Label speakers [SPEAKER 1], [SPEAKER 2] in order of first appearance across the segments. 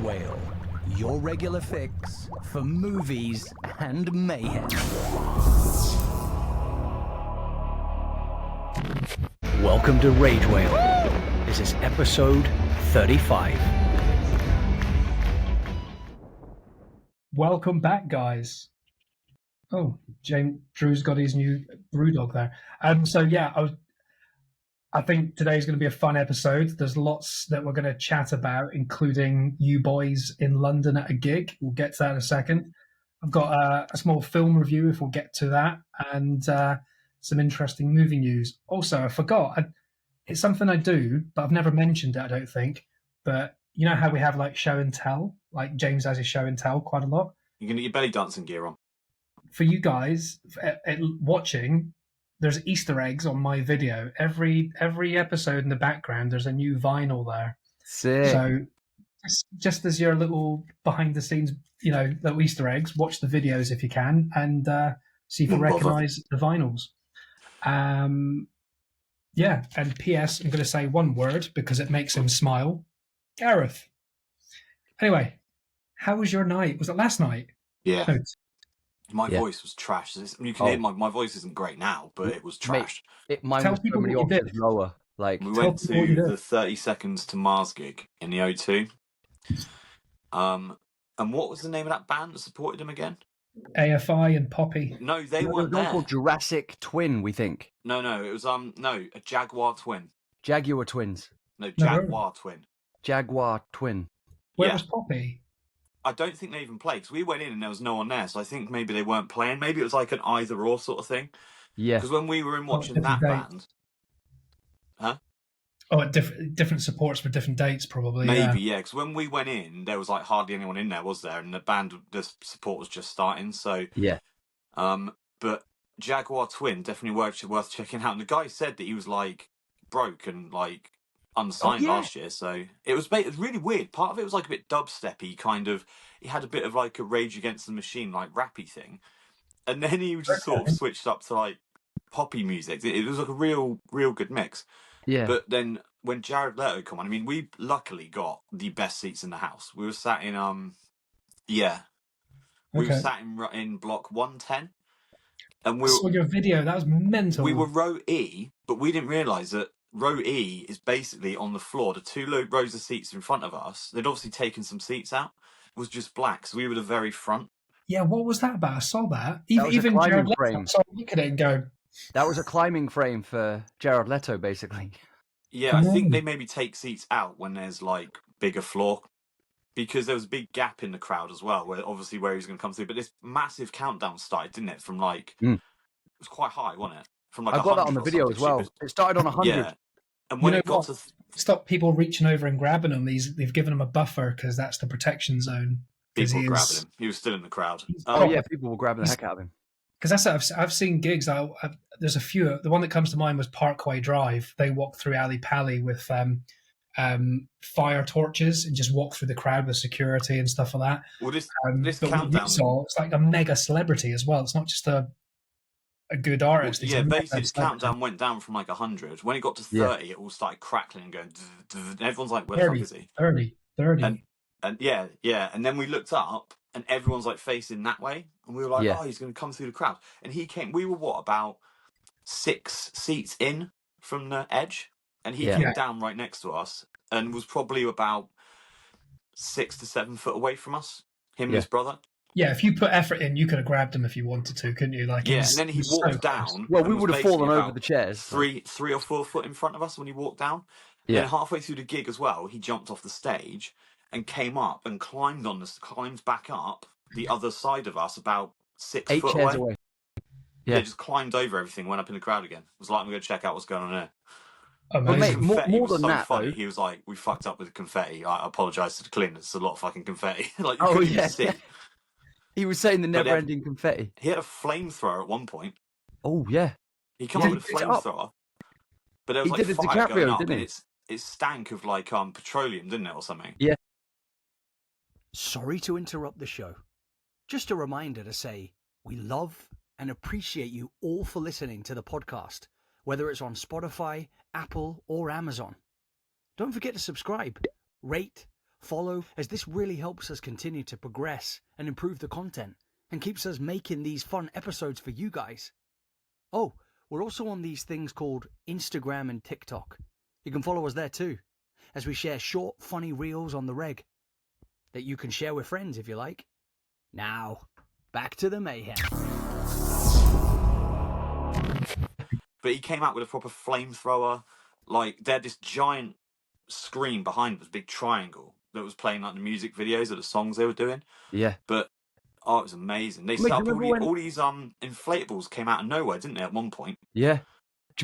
[SPEAKER 1] Whale, your regular fix for movies and mayhem. Welcome to Rage Whale. This is episode 35.
[SPEAKER 2] Welcome back, guys. Oh, Drew's got his new brewdog there. I think today's going to be a fun episode. There's lots that we're going to chat about, including you boys in London at a gig. We'll get to that in a second. I've got a small film review, if we'll get to that, and some interesting movie news. Also, I forgot, it's something I do, but I've never mentioned it, I don't think. But you know how we have like show and tell? Like James has his show and tell quite a lot.
[SPEAKER 3] You're going to get your belly dancing gear on.
[SPEAKER 2] For you guys watching, there's Easter eggs on my video. Every episode in the background, there's a new vinyl there.
[SPEAKER 4] Sick.
[SPEAKER 2] So just as your little behind the scenes, little Easter eggs, watch the videos if you can and see if you recognise the vinyls. Yeah, and P.S. I'm going to say one word because it makes him smile. Gareth. Anyway, how was your night? Was it last night?
[SPEAKER 3] Yeah.
[SPEAKER 2] No.
[SPEAKER 3] My voice was trash. You can hear my voice isn't great now, but it was trash.
[SPEAKER 4] Mine was so many octaves lower. Like,
[SPEAKER 3] we went to the 30 Seconds to Mars gig in the O2. And what was the name of that band that supported him again?
[SPEAKER 2] AFI and Poppy.
[SPEAKER 3] No, they weren't there.
[SPEAKER 4] Called Jurassic Twin, we think.
[SPEAKER 3] No, it was a Jaguar Twin.
[SPEAKER 4] Jaguar Twins.
[SPEAKER 3] No, Jaguar Twin.
[SPEAKER 4] Jaguar Twin.
[SPEAKER 2] Where was Poppy?
[SPEAKER 3] I don't think they even played, because we went in and there was no one there, so I think maybe they weren't playing. Maybe it was like an either-or sort of thing. Yeah. Because when we were in watching that band... Huh?
[SPEAKER 2] Oh, at different supports for different dates, probably.
[SPEAKER 3] Maybe, yeah. Because when we went in, there was like hardly anyone in there, was there? And the support was just starting, so...
[SPEAKER 4] Yeah.
[SPEAKER 3] But Jaguar Twin, definitely worth checking out. And the guy said that he was like broke and like unsigned last year, so it was really weird. Part of it was like a bit dubsteppy, kind of. He had a bit of like a Rage Against the Machine like rappy thing, and then he just sort of switched up to like poppy music. It was like a real good mix.
[SPEAKER 4] Yeah.
[SPEAKER 3] But then when Jared Leto come on, I mean, we luckily got the best seats in the house. We were sat in we were sat in block 110. And I
[SPEAKER 2] saw your video. That was mental.
[SPEAKER 3] We were row E, but we didn't realise that row E is basically on the floor. The two rows of seats in front of us, they'd obviously taken some seats out. It was just black, so we were the very front.
[SPEAKER 2] Yeah, what was that about? I saw that.
[SPEAKER 4] Even Jared Leto,
[SPEAKER 2] frame. So I look at it and go...
[SPEAKER 4] That was a climbing frame for Jared Leto, basically.
[SPEAKER 3] Yeah, I think they maybe take seats out when there's like bigger floor, because there was a big gap in the crowd as well, where he was going to come through. But this massive countdown started, didn't it? From like, it was quite high, wasn't it? From like
[SPEAKER 4] I got that on the video as well. It started on 100.
[SPEAKER 3] Yeah. And when it got to...
[SPEAKER 2] Stop people reaching over and grabbing him. They've given him a buffer because that's the protection zone.
[SPEAKER 3] People were grabbing him. He was still in the crowd.
[SPEAKER 4] People were grabbing the heck out of him.
[SPEAKER 2] Because I've seen gigs. There's a few. The one that comes to mind was Parkway Drive. They walked through Ali Pali with fire torches and just walk through the crowd with security and stuff like that.
[SPEAKER 3] Well, this countdown...
[SPEAKER 2] It's like a mega celebrity as well. It's not just a good artist.
[SPEAKER 3] Well, basically, this countdown went down from like 100. When it got to 30, it all started crackling and going... And everyone's like, where the fuck is he?
[SPEAKER 2] 30.
[SPEAKER 3] And yeah. And then we looked up and everyone's like facing that way. And we were like, oh, he's going to come through the crowd. And he came... We were, about 6 seats in from the edge? And he came down right next to us and was probably about 6 to 7 foot away from us, him and his brother.
[SPEAKER 2] Yeah, if you put effort in, you could have grabbed him if you wanted to, couldn't you? Like,
[SPEAKER 3] and then he walked down.
[SPEAKER 4] Well, we would have fallen over the chairs.
[SPEAKER 3] 3 or 4 foot in front of us when he walked down. Yeah. And then halfway through the gig as well, he jumped off the stage and came up and climbed back up the other side of us about 6 foot away. Yeah, just climbed over everything, went up in the crowd again. It was like, I'm going to check out what's going on here.
[SPEAKER 4] But mate, more than that,
[SPEAKER 3] funny.
[SPEAKER 4] Though.
[SPEAKER 3] He was like, "We fucked up with the confetti. I apologise to the cleaners. It's a lot of fucking confetti." Like, see.
[SPEAKER 4] He was saying the never-ending confetti.
[SPEAKER 3] He had a flamethrower at one point.
[SPEAKER 4] Oh yeah,
[SPEAKER 3] he came up with a flamethrower. But there was like fire going up, and it stank of like petroleum, didn't it, or something?
[SPEAKER 4] Yeah.
[SPEAKER 1] Sorry to interrupt the show. Just a reminder to say we love and appreciate you all for listening to the podcast, whether it's on Spotify, Apple, or Amazon. Don't forget to subscribe, rate, follow, as this really helps us continue to progress and improve the content and keeps us making these fun episodes for you guys. Oh, we're also on these things called Instagram and TikTok. You can follow us there too, as we share short, funny reels on the reg that you can share with friends if you like. Now, back to the mayhem.
[SPEAKER 3] But he came out with a proper flamethrower. Like, they had this giant screen behind this big triangle that was playing like the music videos of the songs they were doing.
[SPEAKER 4] Yeah.
[SPEAKER 3] But it was amazing. They
[SPEAKER 4] Mate,
[SPEAKER 3] set
[SPEAKER 4] do you
[SPEAKER 3] up
[SPEAKER 4] remember
[SPEAKER 3] all these inflatables came out of nowhere, didn't they? At one point,
[SPEAKER 4] Yeah.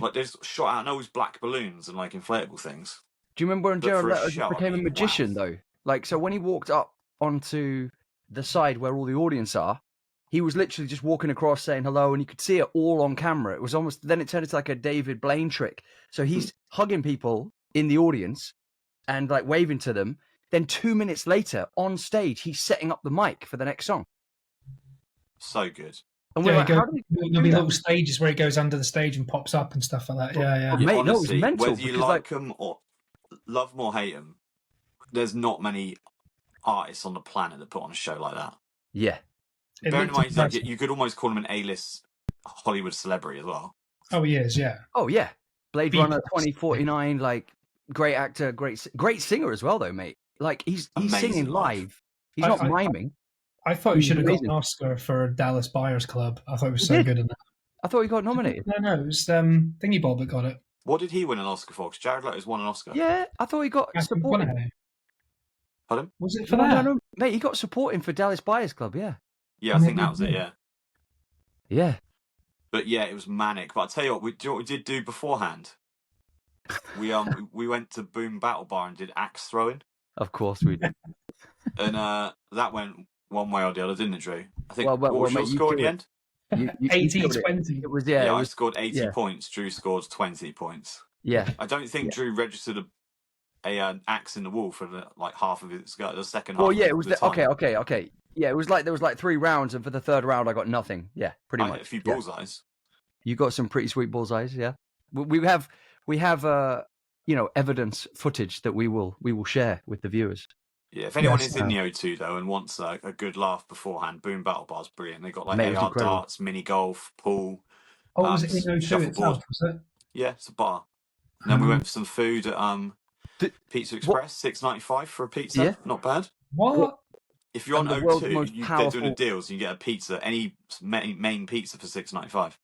[SPEAKER 3] like they just shot out those black balloons and like inflatable things.
[SPEAKER 4] Do you remember when
[SPEAKER 3] But
[SPEAKER 4] Jared
[SPEAKER 3] for a
[SPEAKER 4] Leto
[SPEAKER 3] show,
[SPEAKER 4] just became
[SPEAKER 3] I mean,
[SPEAKER 4] a magician
[SPEAKER 3] wow.
[SPEAKER 4] though? Like, so when he walked up onto the side where all the audience are, he was literally just walking across saying hello, and you could see it all on camera. It was almost, then it turned into like a David Blaine trick. So he's hugging people in the audience and like waving to them. Then 2 minutes later, on stage, he's setting up the mic for the next song.
[SPEAKER 3] So good.
[SPEAKER 4] And we're
[SPEAKER 2] Yeah,
[SPEAKER 4] like, how did he
[SPEAKER 2] there'll
[SPEAKER 4] do
[SPEAKER 2] be
[SPEAKER 4] that?
[SPEAKER 2] little stages where he goes under the stage and pops up and stuff like that. Yeah.
[SPEAKER 4] But mate, no, it was
[SPEAKER 3] honestly,
[SPEAKER 4] mental
[SPEAKER 3] whether you
[SPEAKER 4] because,
[SPEAKER 3] like them or love them or hate them, there's not many artists on the planet that put on a show like that.
[SPEAKER 4] yeah.
[SPEAKER 2] It
[SPEAKER 3] Bearing in
[SPEAKER 2] looked
[SPEAKER 3] mind, like,
[SPEAKER 2] impressive.
[SPEAKER 3] you could almost call him an A-list Hollywood celebrity as well.
[SPEAKER 2] Oh, he is, yeah.
[SPEAKER 4] Oh yeah, Blade
[SPEAKER 2] B+.
[SPEAKER 4] Runner 2049, like great actor, great singer as well though, mate. Like he's
[SPEAKER 3] Amazing
[SPEAKER 4] singing
[SPEAKER 3] live.
[SPEAKER 4] live. He's not miming.
[SPEAKER 2] I thought he
[SPEAKER 4] He's
[SPEAKER 2] should have got
[SPEAKER 4] amazing.
[SPEAKER 2] an Oscar for Dallas Buyers Club. I thought he was
[SPEAKER 4] He
[SPEAKER 2] so
[SPEAKER 4] did.
[SPEAKER 2] good in that.
[SPEAKER 4] I thought he got nominated.
[SPEAKER 2] No, it was Thingy Bob that got it.
[SPEAKER 3] What did he win an Oscar for? Because Jared Leto's won an Oscar.
[SPEAKER 4] Yeah, I thought he got
[SPEAKER 2] Matthew
[SPEAKER 4] supporting.
[SPEAKER 2] McConaughey.
[SPEAKER 3] Pardon?
[SPEAKER 2] Was it for that?
[SPEAKER 4] No, mate, he got supporting for Dallas Buyers Club. Yeah,
[SPEAKER 3] Yeah, I think that was it, yeah.
[SPEAKER 4] yeah.
[SPEAKER 3] But yeah, it was manic. But I'll tell you what we did do beforehand. We went to Boom Battle Bar and did axe throwing.
[SPEAKER 4] Of course we did.
[SPEAKER 3] And that went one way or the other, didn't it, Drew? I think,
[SPEAKER 4] Well,
[SPEAKER 3] what was your
[SPEAKER 4] mate, you
[SPEAKER 3] score in the
[SPEAKER 4] killed
[SPEAKER 3] end?
[SPEAKER 4] You
[SPEAKER 2] 80-20.
[SPEAKER 4] It was
[SPEAKER 3] Yeah,
[SPEAKER 4] it
[SPEAKER 3] I
[SPEAKER 4] was
[SPEAKER 3] scored 80
[SPEAKER 4] yeah.
[SPEAKER 3] points. Drew scored 20 points.
[SPEAKER 4] Yeah.
[SPEAKER 3] I don't think
[SPEAKER 4] Yeah.
[SPEAKER 3] Drew registered a axe in the wall for like half of the second half.
[SPEAKER 4] Well, yeah,
[SPEAKER 3] of
[SPEAKER 4] it was
[SPEAKER 3] the time.
[SPEAKER 4] okay. Yeah, it was like there was like 3 rounds, and for the third round, I got nothing. Yeah, pretty
[SPEAKER 3] I
[SPEAKER 4] much.
[SPEAKER 3] hit a few
[SPEAKER 4] Yeah.
[SPEAKER 3] bullseyes.
[SPEAKER 4] You got some pretty sweet bullseyes. Yeah, we have evidence footage that we will share with the viewers.
[SPEAKER 3] Yeah, if anyone
[SPEAKER 2] Yes,
[SPEAKER 3] is in the O2 though and wants a good laugh beforehand, Boom Battle Bar's brilliant. They got like
[SPEAKER 4] Mate, it was
[SPEAKER 3] AR
[SPEAKER 4] incredible.
[SPEAKER 3] darts, mini golf, pool.
[SPEAKER 2] Oh, was it in O2
[SPEAKER 3] shuffleboard.
[SPEAKER 2] itself, was it?
[SPEAKER 3] Yeah, it's a bar. And then we went for some food at Pizza Express, $6.95 for a pizza.
[SPEAKER 4] Yeah.
[SPEAKER 3] Not bad.
[SPEAKER 2] What?
[SPEAKER 3] If you're on
[SPEAKER 4] And the world's most
[SPEAKER 3] O2, they're
[SPEAKER 4] powerful-
[SPEAKER 3] doing a deal, so you get a pizza, any main pizza for $6.95.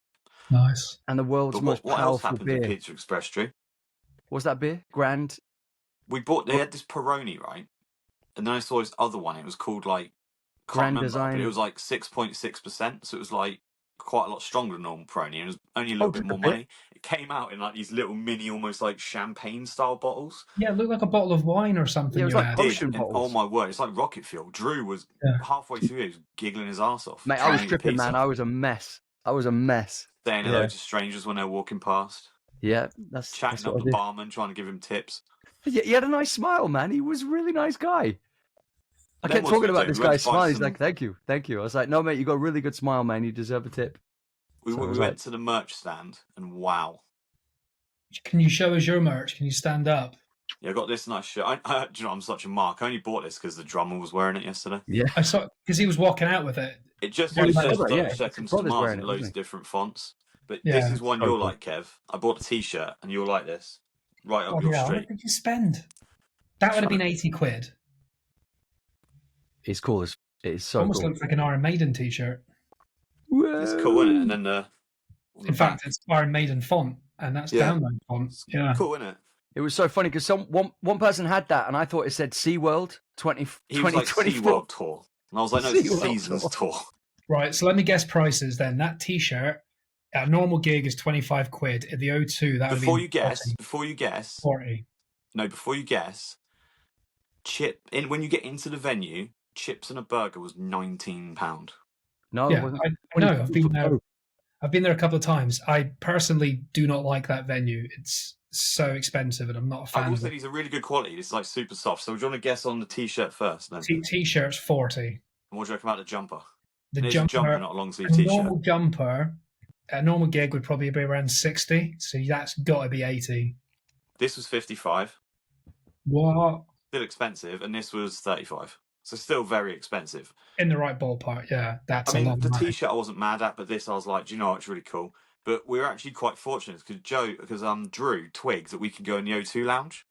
[SPEAKER 2] Nice.
[SPEAKER 4] And the world's
[SPEAKER 3] But
[SPEAKER 4] most
[SPEAKER 3] what else
[SPEAKER 4] powerful
[SPEAKER 3] happened at
[SPEAKER 4] beer.
[SPEAKER 3] Pizza Express, Drew?
[SPEAKER 4] What's that beer? Grand.
[SPEAKER 3] They had this Peroni, right? And then I saw this other one. It was called like
[SPEAKER 4] Grand
[SPEAKER 3] can't remember,
[SPEAKER 4] Design.
[SPEAKER 3] but it was like 6.6%. So it was like quite a lot stronger than normal Peroni, and it was only a little bit
[SPEAKER 4] just a
[SPEAKER 3] more
[SPEAKER 4] bit?
[SPEAKER 3] money. It came out in like these little mini, almost like champagne style bottles.
[SPEAKER 2] Yeah, it looked like a bottle of wine or something.
[SPEAKER 4] Yeah, it was
[SPEAKER 2] you
[SPEAKER 4] like
[SPEAKER 2] had.
[SPEAKER 4] potion
[SPEAKER 3] And, oh
[SPEAKER 4] bottles.
[SPEAKER 3] my word, it's like rocket fuel. Drew was
[SPEAKER 2] Yeah.
[SPEAKER 3] halfway through, he was giggling his ass off.
[SPEAKER 4] Mate, I
[SPEAKER 3] trying
[SPEAKER 4] was
[SPEAKER 3] to eat
[SPEAKER 4] tripping,
[SPEAKER 3] pizza,
[SPEAKER 4] man. I was a mess.
[SPEAKER 3] saying hello to strangers when they're walking past,
[SPEAKER 4] Yeah, that's
[SPEAKER 3] chatting
[SPEAKER 4] what
[SPEAKER 3] up
[SPEAKER 4] I
[SPEAKER 3] the
[SPEAKER 4] did.
[SPEAKER 3] barman, trying to give him tips.
[SPEAKER 4] Yeah, he had a nice smile, man. He was a really nice guy. I
[SPEAKER 3] Then
[SPEAKER 4] kept
[SPEAKER 3] what
[SPEAKER 4] talking
[SPEAKER 3] did we
[SPEAKER 4] about
[SPEAKER 3] do?
[SPEAKER 4] this
[SPEAKER 3] We went
[SPEAKER 4] guy's
[SPEAKER 3] to buy
[SPEAKER 4] smile. He's
[SPEAKER 3] some-
[SPEAKER 4] like, thank you. I was like, no, mate, you got a really good smile, man. You deserve a tip.
[SPEAKER 3] We
[SPEAKER 4] So I was
[SPEAKER 3] went
[SPEAKER 4] like-
[SPEAKER 3] to the merch stand, and wow.
[SPEAKER 2] Can you show us your merch? Can you stand up?
[SPEAKER 3] Yeah, I got this nice shirt. Do you know, I'm such a mark. I only bought this because the drummer was wearing it yesterday.
[SPEAKER 4] Yeah.
[SPEAKER 2] I saw because he was walking out with it.
[SPEAKER 3] It just
[SPEAKER 2] Yeah,
[SPEAKER 3] says
[SPEAKER 2] my
[SPEAKER 3] 30
[SPEAKER 4] brother, yeah.
[SPEAKER 3] seconds
[SPEAKER 4] His
[SPEAKER 3] to
[SPEAKER 4] brother's
[SPEAKER 3] Mars
[SPEAKER 4] wearing
[SPEAKER 3] in
[SPEAKER 4] it,
[SPEAKER 3] loads
[SPEAKER 4] isn't
[SPEAKER 3] of different fonts. But
[SPEAKER 2] Yeah,
[SPEAKER 3] this is one
[SPEAKER 4] so
[SPEAKER 3] you'll
[SPEAKER 4] cool.
[SPEAKER 3] like, Kev. I bought a t-shirt, and you'll like this. Right up
[SPEAKER 2] Oh,
[SPEAKER 3] your
[SPEAKER 2] yeah, how
[SPEAKER 3] street.
[SPEAKER 2] much did you spend? That would have been 80 quid.
[SPEAKER 4] It's cool. It is so
[SPEAKER 2] Almost
[SPEAKER 4] cool.
[SPEAKER 2] looks like an Iron Maiden t-shirt.
[SPEAKER 3] It's cool, isn't it? And then on the
[SPEAKER 2] In fact,
[SPEAKER 3] back,
[SPEAKER 2] it's Iron Maiden font, and that's
[SPEAKER 3] Yeah.
[SPEAKER 2] download font. Yeah.
[SPEAKER 3] cool, isn't it?
[SPEAKER 4] It was so funny because one person had that, and I thought it said SeaWorld 20,
[SPEAKER 3] He was like
[SPEAKER 4] 2024.
[SPEAKER 3] SeaWorld Tour. And I was like, no, it's a
[SPEAKER 4] SeaWorld
[SPEAKER 3] Seasons
[SPEAKER 4] Tour.
[SPEAKER 3] Tour.
[SPEAKER 2] Right, so let me guess prices then. That t-shirt at a normal gig is 25 quid. At the O2, that would
[SPEAKER 3] Before
[SPEAKER 2] be
[SPEAKER 3] you guess,
[SPEAKER 2] 40.
[SPEAKER 3] when you get into the venue, chips and a burger was £19.
[SPEAKER 4] No, it
[SPEAKER 2] Yeah,
[SPEAKER 4] wasn't.
[SPEAKER 2] I know. I've been there. I've been there a couple of times. I personally do not like that venue. It's so expensive, and I'm not a
[SPEAKER 3] I
[SPEAKER 2] fan
[SPEAKER 3] will
[SPEAKER 2] of
[SPEAKER 3] say
[SPEAKER 2] it.
[SPEAKER 3] these are really good quality. It's like super soft. So do you want to guess on the t-shirt first then?
[SPEAKER 2] T-shirts 40.
[SPEAKER 3] And what do you reckon about the jumper?
[SPEAKER 2] The
[SPEAKER 3] It is
[SPEAKER 2] jumper,
[SPEAKER 3] a jumper, not a long sleeve
[SPEAKER 2] a
[SPEAKER 3] t-shirt.
[SPEAKER 2] normal jumper, a normal gig would probably be around 60. So that's got to be 80.
[SPEAKER 3] This was 55.
[SPEAKER 2] What?
[SPEAKER 3] still expensive, and this was 35. So still very expensive.
[SPEAKER 2] In the right ballpark, yeah. That's
[SPEAKER 3] I
[SPEAKER 2] a lot
[SPEAKER 3] mean,
[SPEAKER 2] of
[SPEAKER 3] the
[SPEAKER 2] money.
[SPEAKER 3] T-shirt I wasn't mad at, but this I was like, do you know what, it's really cool. But we were actually quite fortunate because Drew twigged that we could go in the O2 lounge.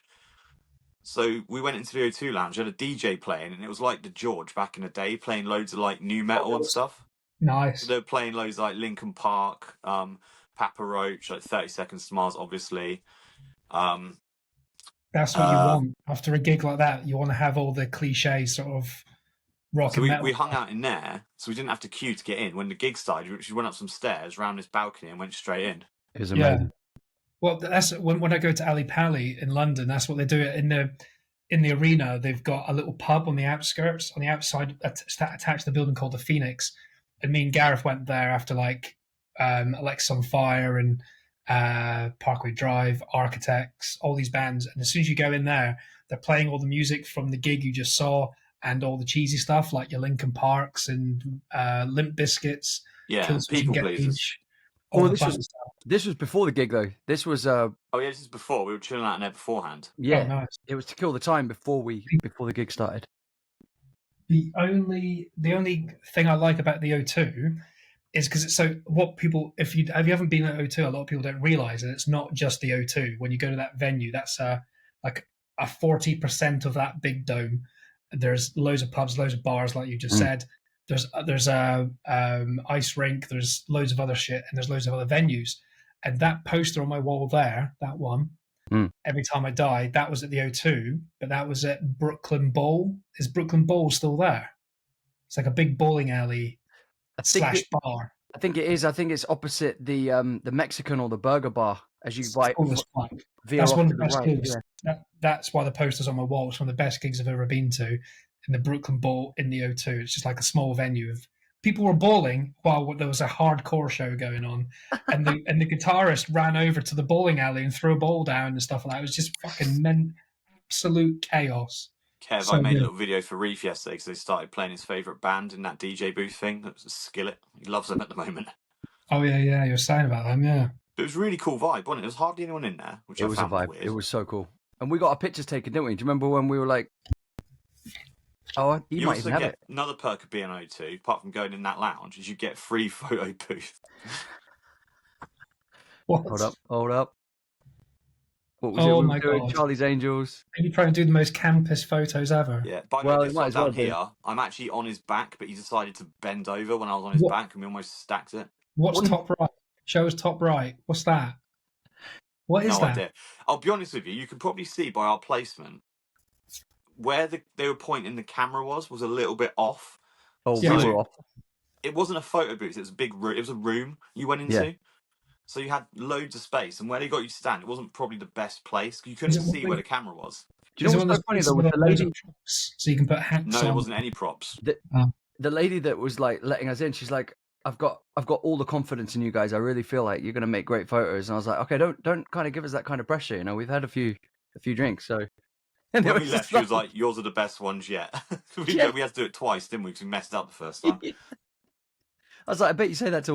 [SPEAKER 3] So we went into the O2 lounge, had a DJ playing, and it was like the George back in the day, playing loads of like new metal and stuff.
[SPEAKER 2] Nice.
[SPEAKER 3] So they were playing loads like Linkin Park, Papa Roach, like 30 Seconds to Mars, obviously.
[SPEAKER 2] That's what you want after a gig like that. You want to have all the cliche sort of rock
[SPEAKER 3] So
[SPEAKER 2] and metal.
[SPEAKER 3] we hung out in there, so we didn't have to queue to get in. When the gig started, we went up some stairs, round this balcony, and went straight in.
[SPEAKER 4] It was amazing.
[SPEAKER 2] Well, that's when I go to Ali Pali in London. That's what they do in the arena. They've got a little pub on the outskirts, on the outside, attached to the building called the Phoenix. And me and Gareth went there after like Alexa on Fire and Parkway Drive, Architects, all these bands. And as soon as you go in there, they're playing all the music from the gig you just saw and all the cheesy stuff like your Linkin Parks and Limp Bizkits,
[SPEAKER 3] Yeah,
[SPEAKER 2] Killswitch
[SPEAKER 3] people
[SPEAKER 2] and
[SPEAKER 3] pleasers.
[SPEAKER 2] Gage, all the fun stuff.
[SPEAKER 4] This was before the gig, though. This was
[SPEAKER 3] Oh yeah, this is before. We were chilling out in there beforehand.
[SPEAKER 4] yeah,
[SPEAKER 2] Oh, nice.
[SPEAKER 4] it was to kill the time before the gig started.
[SPEAKER 2] The only thing I like about the O2 is because it's so what people if you haven't been at O2, a lot of people don't realize that it's not just the O2. When you go to that venue, that's like a 40% of that big dome. There's loads of pubs, loads of bars, like you just said. There's a ice rink. There's loads of other shit, and there's loads of other venues. And that poster on my wall there, that one, Every Time I Die, that was at the O2, but that was at Brooklyn Bowl. Is Brooklyn Bowl still there? It's like a big bowling alley slash bar.
[SPEAKER 4] I think it is. I think it's opposite the Mexican or the burger bar as you veer
[SPEAKER 2] That's
[SPEAKER 4] off
[SPEAKER 2] one
[SPEAKER 4] to
[SPEAKER 2] of the
[SPEAKER 4] the
[SPEAKER 2] best
[SPEAKER 4] right.
[SPEAKER 2] gigs.
[SPEAKER 4] Yeah.
[SPEAKER 2] That's why the poster's on my wall. It's one of the best gigs I've ever been to in the Brooklyn Bowl in the O2. It's just like a small venue of people were bowling while there was a hardcore show going on, and the guitarist ran over to the bowling alley and threw a ball down and stuff like that. It was just fucking absolute chaos.
[SPEAKER 3] Kev, I made a little video for Reef yesterday because they started playing his favourite band in that DJ booth thing. That was Skillet. He loves them at the moment.
[SPEAKER 2] Oh yeah, you were saying about them, yeah.
[SPEAKER 3] But it was a really cool vibe, wasn't it? There was hardly anyone in there, which
[SPEAKER 4] It
[SPEAKER 3] I
[SPEAKER 4] was a
[SPEAKER 3] found
[SPEAKER 4] vibe.
[SPEAKER 3] weird.
[SPEAKER 4] It was so cool, and we got our pictures taken, didn't we? Do you remember when we were like, "Oh, you might
[SPEAKER 3] also
[SPEAKER 4] even have
[SPEAKER 3] get
[SPEAKER 4] it."
[SPEAKER 3] another perk of being O2, apart from going in that lounge, is you get free photo booth.
[SPEAKER 2] What?
[SPEAKER 4] Hold up. What was
[SPEAKER 2] Oh
[SPEAKER 4] it? We
[SPEAKER 2] my
[SPEAKER 4] were doing
[SPEAKER 2] God.
[SPEAKER 4] Charlie's Angels.
[SPEAKER 2] And you trying to do the most campus photos ever.
[SPEAKER 3] Yeah, by the
[SPEAKER 4] Well,
[SPEAKER 3] way,
[SPEAKER 4] it
[SPEAKER 3] this
[SPEAKER 4] might
[SPEAKER 3] one
[SPEAKER 4] as well
[SPEAKER 3] down
[SPEAKER 4] be.
[SPEAKER 3] here, I'm actually on his back, but he decided to bend over when I was on his
[SPEAKER 2] What?
[SPEAKER 3] back, and we almost stacked it.
[SPEAKER 2] What's top right? Show us top right. What's that? What is
[SPEAKER 3] No
[SPEAKER 2] that?
[SPEAKER 3] idea. I'll be honest with you, you can probably see by our placement where they were pointing the camera was a little bit off.
[SPEAKER 4] Oh,
[SPEAKER 2] Yeah.
[SPEAKER 4] we were off.
[SPEAKER 3] It wasn't a photo booth, it was a big room. It was a room you went into.
[SPEAKER 4] Yeah.
[SPEAKER 3] So you had loads of space, and where they got you to stand, it wasn't probably the best place. You couldn't see where the camera was.
[SPEAKER 4] Do you know what's so funny though? With the lady,
[SPEAKER 2] so you can put hats
[SPEAKER 3] No,
[SPEAKER 2] on.
[SPEAKER 3] there wasn't any props.
[SPEAKER 4] the lady that was like letting us in, she's like, I've got all the confidence in you guys. I really feel like you're gonna make great photos. And I was like, okay, don't kind of give us that kind of pressure. You know, we've had a few drinks, so. And
[SPEAKER 3] When we left, she was like, yours are the best ones yet. we had to do it twice, didn't we? Because we messed up the first time.
[SPEAKER 4] I was like, I bet you say that to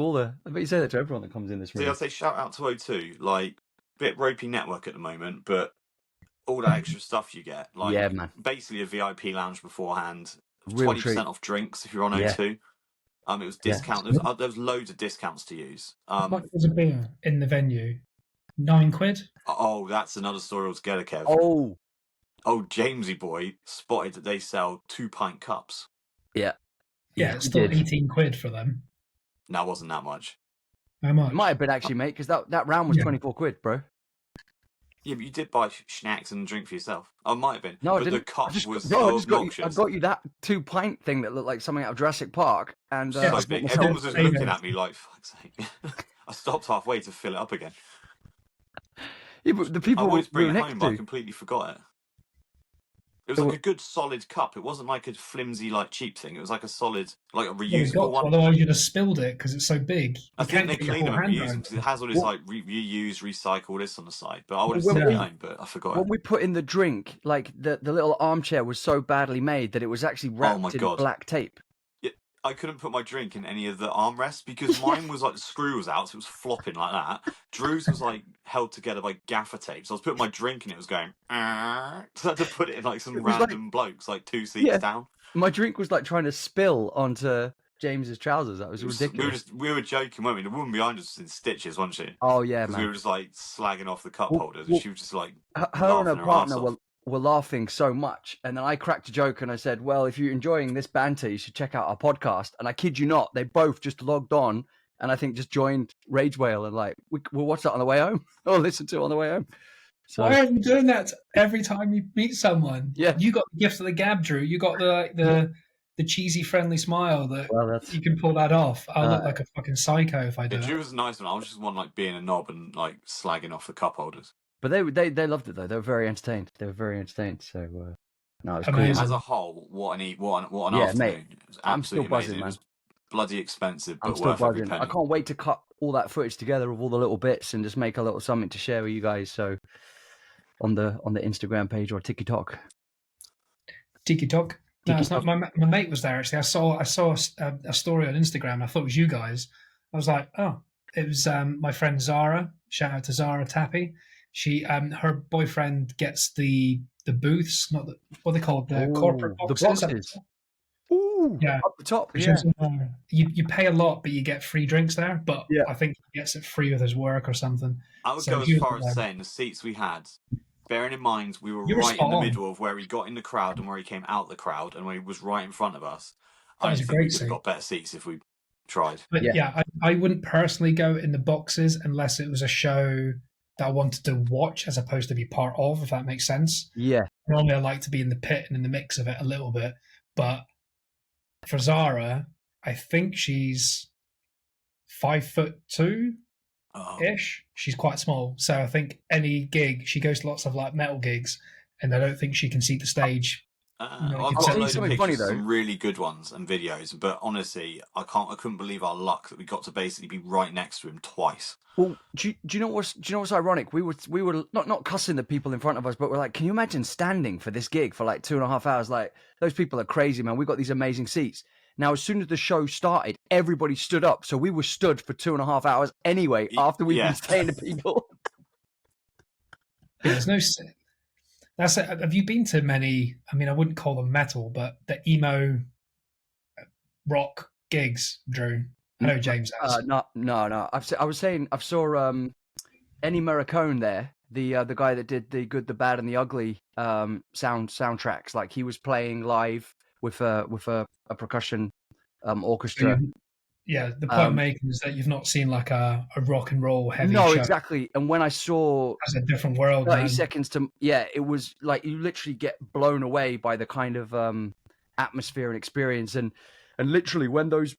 [SPEAKER 4] everyone that comes in this room.
[SPEAKER 3] See, I'd say shout out to O2. Like, bit ropey network at the moment, but all that extra stuff you get. Like,
[SPEAKER 4] yeah, man.
[SPEAKER 3] Basically a VIP lounge beforehand.
[SPEAKER 4] Real
[SPEAKER 3] 20%
[SPEAKER 4] treat.
[SPEAKER 3] off drinks if you're on O2. It was discount. There was loads of discounts to use.
[SPEAKER 2] How much was a beer in the venue? £9?
[SPEAKER 3] Oh, that's another story altogether, Kev. Oh, Jamesy boy spotted that they sell 2-pint cups.
[SPEAKER 2] Yeah, it's still £18 for them.
[SPEAKER 3] No, it wasn't that much.
[SPEAKER 2] How much?
[SPEAKER 4] It might have been actually, mate, because that round was £24, bro.
[SPEAKER 3] Yeah, but you did buy snacks and drink for yourself. Oh, it might have been.
[SPEAKER 4] No,
[SPEAKER 3] but
[SPEAKER 4] I didn't.
[SPEAKER 3] The cup was
[SPEAKER 4] I
[SPEAKER 3] so
[SPEAKER 4] got
[SPEAKER 3] obnoxious.
[SPEAKER 4] I got you that 2-pint thing that looked like something out of Jurassic Park, and
[SPEAKER 3] so big. Everyone was just looking at me like, fuck's sake. I stopped halfway to fill it up again.
[SPEAKER 4] Yeah, but the people
[SPEAKER 3] I always bring
[SPEAKER 4] we
[SPEAKER 3] it
[SPEAKER 4] were
[SPEAKER 3] home,
[SPEAKER 4] next
[SPEAKER 3] but I
[SPEAKER 4] to.
[SPEAKER 3] completely forgot it. It was like a good solid cup. It wasn't like a flimsy, like cheap thing. It was like a solid, like a reusable one.
[SPEAKER 2] Otherwise, you'd have spilled it because it's so big.
[SPEAKER 3] I think they clean them and reuse them because it has all this like reuse, recycle this on the side. But I would have sent it home, but I forgot
[SPEAKER 4] When
[SPEAKER 3] it.
[SPEAKER 4] we put in the drink, like the little armchair was so badly made that it was actually wrapped in black tape.
[SPEAKER 3] I couldn't put my drink in any of the armrests because mine was like the screw was out, so it was flopping like that. Drew's was like held together by gaffer tape. So I was putting my drink and it was going. So I had to put it in like some
[SPEAKER 4] It was like-
[SPEAKER 3] random blokes like 2 seats
[SPEAKER 4] Yeah.
[SPEAKER 3] down.
[SPEAKER 4] My drink was like trying to spill onto James's trousers. That was ridiculous.
[SPEAKER 3] We were joking, weren't we? The woman behind us was in stitches, wasn't she?
[SPEAKER 4] Oh yeah,
[SPEAKER 3] Because we
[SPEAKER 4] man.
[SPEAKER 3] were just like slagging off the cup
[SPEAKER 4] Well-
[SPEAKER 3] holders,
[SPEAKER 4] well,
[SPEAKER 3] and she was just like
[SPEAKER 4] Her and
[SPEAKER 3] laughing
[SPEAKER 4] her
[SPEAKER 3] her
[SPEAKER 4] partner
[SPEAKER 3] arse off.
[SPEAKER 4] were laughing so much, and then I cracked a joke and I said, "Well, if you're enjoying this banter, you should check out our podcast." And I kid you not, they both just logged on and I think just joined Rage Whale and like we'll watch that on the way home or listen to it on the way home. So
[SPEAKER 2] Why aren't you doing that every time you meet someone?
[SPEAKER 4] Yeah.
[SPEAKER 2] You got the gift of the gab, Drew. You got the cheesy, friendly smile that
[SPEAKER 4] well, that's
[SPEAKER 2] you can pull that off. I'll look like a fucking psycho if I do
[SPEAKER 3] Yeah,
[SPEAKER 2] it.
[SPEAKER 3] Drew was a nice one. I was just one like being a knob and like slagging off the cup holders.
[SPEAKER 4] But they loved it though. They were very entertained. So no, it was cool.
[SPEAKER 2] Amazing.
[SPEAKER 3] As a whole, what an
[SPEAKER 4] Yeah,
[SPEAKER 3] afternoon!
[SPEAKER 4] mate,
[SPEAKER 3] It was
[SPEAKER 4] I'm still
[SPEAKER 3] absolutely
[SPEAKER 4] buzzing,
[SPEAKER 3] amazing.
[SPEAKER 4] man.
[SPEAKER 3] It was bloody expensive, but
[SPEAKER 4] I'm still
[SPEAKER 3] worth every
[SPEAKER 4] buzzing.
[SPEAKER 3] penny.
[SPEAKER 4] I can't wait to cut all that footage together of all the little bits and just make a little something to share with you guys. So on the Instagram page or TikTok.
[SPEAKER 2] Tiki Talk. No, it's
[SPEAKER 4] Tiki
[SPEAKER 2] not. My mate was there actually. I saw a story on Instagram. I thought it was you guys. I was like, oh, it was my friend Zara. Shout out to Zara Tappy. She her boyfriend gets the booths, not the what are they called, the corporate
[SPEAKER 4] The
[SPEAKER 2] boxes.
[SPEAKER 4] boxes. Ooh,
[SPEAKER 2] Yeah.
[SPEAKER 4] up the top.
[SPEAKER 2] Which
[SPEAKER 4] Yeah.
[SPEAKER 2] is, you pay a lot, but you get free drinks there. But
[SPEAKER 4] Yeah.
[SPEAKER 2] I think he gets it free with his work or something.
[SPEAKER 3] I would
[SPEAKER 2] So
[SPEAKER 3] go as
[SPEAKER 2] he was
[SPEAKER 3] far as
[SPEAKER 2] there.
[SPEAKER 3] saying the seats we had, bearing in mind we were
[SPEAKER 2] You were
[SPEAKER 3] right in
[SPEAKER 2] spot
[SPEAKER 3] the
[SPEAKER 2] on.
[SPEAKER 3] middle of where he got in the crowd and where he came out the crowd, and where he was right in front of us.
[SPEAKER 2] That
[SPEAKER 3] I
[SPEAKER 2] was a
[SPEAKER 3] think we
[SPEAKER 2] great
[SPEAKER 3] could have
[SPEAKER 2] seat.
[SPEAKER 3] got better seats if we tried.
[SPEAKER 2] But
[SPEAKER 4] Yeah.
[SPEAKER 2] yeah, I wouldn't personally go in the boxes unless it was a show that I wanted to watch as opposed to be part of, if that makes sense.
[SPEAKER 4] Yeah.
[SPEAKER 2] Normally I like to be in the pit and in the mix of it a little bit. But for Zara, I think she's 5'2"
[SPEAKER 3] Oh,
[SPEAKER 2] ish. She's quite small. So I think any gig, she goes to lots of like metal gigs, and I don't think she can see the stage.
[SPEAKER 3] I've
[SPEAKER 2] I'll
[SPEAKER 3] got
[SPEAKER 2] tell
[SPEAKER 3] a
[SPEAKER 2] you
[SPEAKER 3] load of
[SPEAKER 4] something
[SPEAKER 3] pictures
[SPEAKER 4] funny,
[SPEAKER 3] of some
[SPEAKER 4] though.
[SPEAKER 3] really good ones and videos, but honestly, I couldn't believe our luck that we got to basically be right next to him twice.
[SPEAKER 4] Well, do you know what's ironic? We were not cussing the people in front of us, but we're like, can you imagine standing for this gig for like 2.5 hours? Like, those people are crazy, man. We got these amazing seats. Now, as soon as the show started, everybody stood up, so we were stood for 2.5 hours anyway. After we've
[SPEAKER 3] Yeah.
[SPEAKER 4] been saying to people,
[SPEAKER 2] Yeah, there's no. That's it. Have you been to many? I mean, I wouldn't call them metal, but the emo rock gigs, Drew. I know James has.
[SPEAKER 4] no. I was saying I saw Ennio Morricone there, the guy that did the Good, the Bad, and the Ugly soundtracks. Like he was playing live with a percussion orchestra.
[SPEAKER 2] Yeah, the point I'm making is that you've not seen like a rock and roll heavy
[SPEAKER 4] No,
[SPEAKER 2] show.
[SPEAKER 4] exactly. And when I saw
[SPEAKER 2] It's a different world,
[SPEAKER 4] 30
[SPEAKER 2] man.
[SPEAKER 4] seconds to it was like you literally get blown away by the kind of atmosphere and experience, and literally when those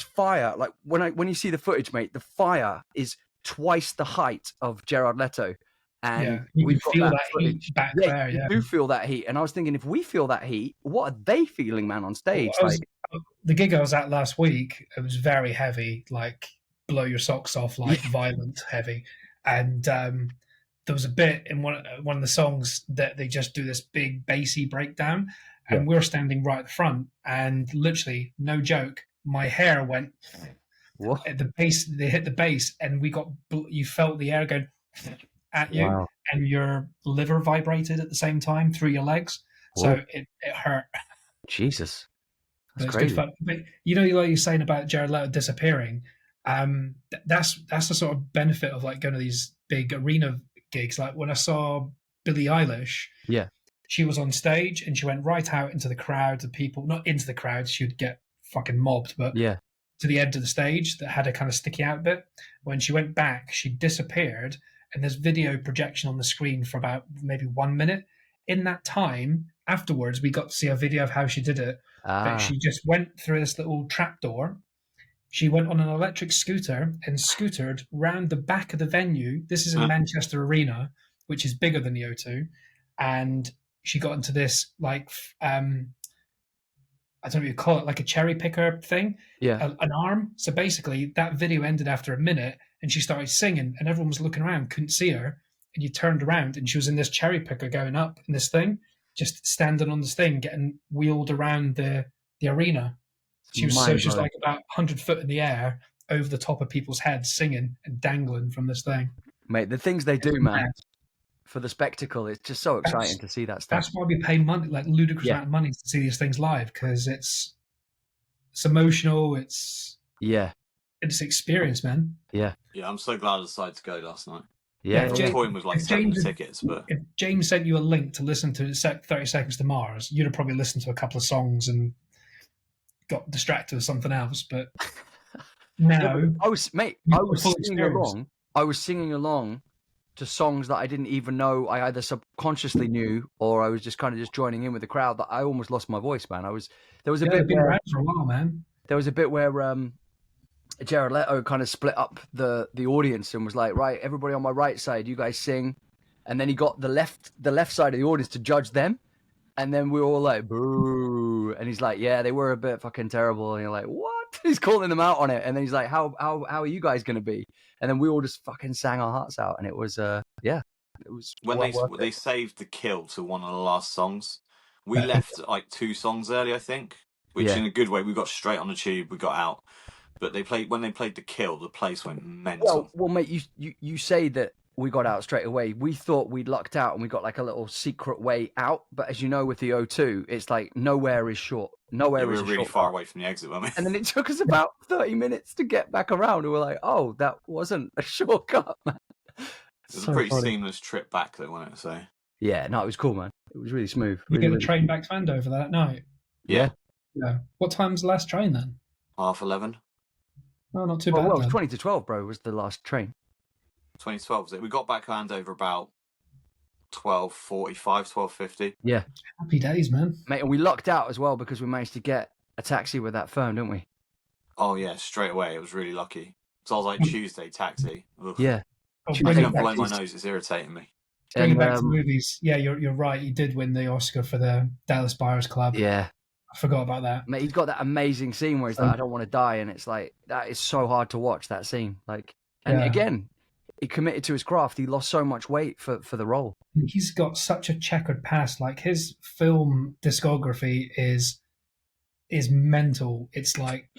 [SPEAKER 4] fire, like when you see the footage, mate, the fire is twice the height of Jared Leto, and
[SPEAKER 2] Yeah, you
[SPEAKER 4] we've
[SPEAKER 2] can
[SPEAKER 4] got
[SPEAKER 2] feel
[SPEAKER 4] that
[SPEAKER 2] that
[SPEAKER 4] footage.
[SPEAKER 2] heat back
[SPEAKER 4] Yeah,
[SPEAKER 2] there.
[SPEAKER 4] you
[SPEAKER 2] Yeah,
[SPEAKER 4] do feel that heat, and I was thinking, if we feel that heat, what are they feeling, man, on stage?
[SPEAKER 2] The gig I was at last week, it was very heavy, like blow your socks off, like violent heavy. And there was a bit in one of the songs that they just do this big bassy breakdown, and we're standing right at the front, and literally, no joke, my hair went
[SPEAKER 4] What?
[SPEAKER 2] at the bass. They hit the bass, and you felt the air going at you,
[SPEAKER 4] Wow.
[SPEAKER 2] and your liver vibrated at the same time through your legs. So
[SPEAKER 4] Whoa.
[SPEAKER 2] it hurt.
[SPEAKER 4] Jesus,
[SPEAKER 2] But
[SPEAKER 4] that's
[SPEAKER 2] it's
[SPEAKER 4] crazy.
[SPEAKER 2] good fun. But like you're saying about Jared Leto disappearing, that's the sort of benefit of like going to these big arena gigs. Like when I saw Billie Eilish,
[SPEAKER 4] Yeah.
[SPEAKER 2] she was on stage and she went right out into the crowd of people, not into the crowd, she'd get fucking mobbed, but
[SPEAKER 4] Yeah.
[SPEAKER 2] to the edge of the stage that had a kind of sticky out bit. When she went back, she disappeared, and there's video projection on the screen for about maybe 1 minute. In that time, afterwards, we got to see a video of how she did it. But she just went through this little trapdoor. She went on an electric scooter and scootered round the back of the venue. This is in Manchester Arena, which is bigger than the O2. And she got into this, like, I don't know what you call it, like a cherry picker thing, an arm. So basically, that video ended after a minute, and she started singing, and everyone was looking around, couldn't see her. And you turned around, and she was in this cherry picker going up in this thing, just standing on this thing, getting wheeled around the arena. She was just
[SPEAKER 4] Mind-blowing.
[SPEAKER 2] like about 100 foot in the air over the top of people's heads, singing and dangling from this thing.
[SPEAKER 4] Mate, the things they do,
[SPEAKER 2] It's
[SPEAKER 4] man,
[SPEAKER 2] mad.
[SPEAKER 4] for the spectacle, it's just so exciting to see that stuff.
[SPEAKER 2] That's why we pay money, like ludicrous
[SPEAKER 4] Yeah.
[SPEAKER 2] amount of money, to see these things live, because it's emotional. It's experience, man.
[SPEAKER 3] Yeah, I'm so glad I decided to go last night.
[SPEAKER 4] Yeah,
[SPEAKER 3] I was toying with like
[SPEAKER 2] if
[SPEAKER 3] selling
[SPEAKER 2] James-
[SPEAKER 3] tickets, but
[SPEAKER 2] If James sent you a link to listen to 30 Seconds to Mars, you'd have probably listened to a couple of songs and got distracted with something else. But no,
[SPEAKER 4] I was
[SPEAKER 2] you
[SPEAKER 4] I
[SPEAKER 2] got
[SPEAKER 4] was
[SPEAKER 2] full
[SPEAKER 4] singing
[SPEAKER 2] experience.
[SPEAKER 4] along. I was singing along to songs that I didn't even know I either subconsciously knew or I was just kind of just joining in with the crowd. That I almost lost my voice, man. There was a
[SPEAKER 2] Yeah,
[SPEAKER 4] bit
[SPEAKER 2] they've been
[SPEAKER 4] where
[SPEAKER 2] around for a while, man.
[SPEAKER 4] Jared Leto kind of split up the audience and was like, right, everybody on my right side, you guys sing, and then he got the left side of the audience to judge them, and then we were all like, boo, and he's like, yeah, they were a bit fucking terrible, and you're like, what? He's calling them out on it, and then he's like, how are you guys gonna be? And then we all just fucking sang our hearts out, and it was it was
[SPEAKER 3] when
[SPEAKER 4] well worth
[SPEAKER 3] they
[SPEAKER 4] it.
[SPEAKER 3] saved the kill to one of the last songs, we left like 2 songs early, I think, which
[SPEAKER 4] Yeah.
[SPEAKER 3] in a good way, we got straight on the tube, we got out. But when they played the kill, the place went mental.
[SPEAKER 4] Well, mate, you say that we got out straight away. We thought we'd lucked out and we got like a little secret way out. But as you know, with the O2, it's like nowhere is short. Nowhere
[SPEAKER 3] we
[SPEAKER 4] is
[SPEAKER 3] were
[SPEAKER 4] a
[SPEAKER 3] really
[SPEAKER 4] short
[SPEAKER 3] far
[SPEAKER 4] cut.
[SPEAKER 3] away from the exit, weren't we?
[SPEAKER 4] And then it took us about 30 minutes to get back around. And we're like, oh, that wasn't a shortcut, man.
[SPEAKER 3] It was a pretty seamless trip back, though, wasn't it? So
[SPEAKER 4] Yeah, no, it was cool, man. It was really smooth.
[SPEAKER 2] You
[SPEAKER 4] Really,
[SPEAKER 2] get a
[SPEAKER 4] really
[SPEAKER 2] train back to Andover that night.
[SPEAKER 3] yeah,
[SPEAKER 2] Yeah. What time's the last train then?
[SPEAKER 3] 11:30.
[SPEAKER 2] Oh, not too
[SPEAKER 4] Well,
[SPEAKER 2] bad.
[SPEAKER 4] it was
[SPEAKER 2] then.
[SPEAKER 4] 20 to 12, bro, was the last train.
[SPEAKER 3] 2012 was it? We got back to Andover about 12:45, 12:50.
[SPEAKER 4] Yeah.
[SPEAKER 2] Happy days, man.
[SPEAKER 4] Mate, and we lucked out as well because we managed to get a taxi with that firm, didn't we?
[SPEAKER 3] Oh yeah, straight away. It was really lucky. So I was like, Tuesday taxi. Ugh.
[SPEAKER 4] Yeah.
[SPEAKER 2] Oh,
[SPEAKER 3] I
[SPEAKER 2] bringing
[SPEAKER 3] can't
[SPEAKER 2] it back,
[SPEAKER 3] blow my
[SPEAKER 2] to,
[SPEAKER 3] nose. It's irritating me.
[SPEAKER 2] bringing it
[SPEAKER 4] And,
[SPEAKER 2] back to movies. Yeah, you're right. You did win the Oscar for the Dallas Buyers Club.
[SPEAKER 4] Yeah.
[SPEAKER 2] I forgot about that.
[SPEAKER 4] Mate, he's got that amazing scene where he's like, I don't want to die. And it's like, that is so hard to watch, that scene. Like, and
[SPEAKER 2] Yeah.
[SPEAKER 4] again, he committed to his craft. He lost so much weight for the role.
[SPEAKER 2] He's got such a checkered past. Like his film discography is mental. It's like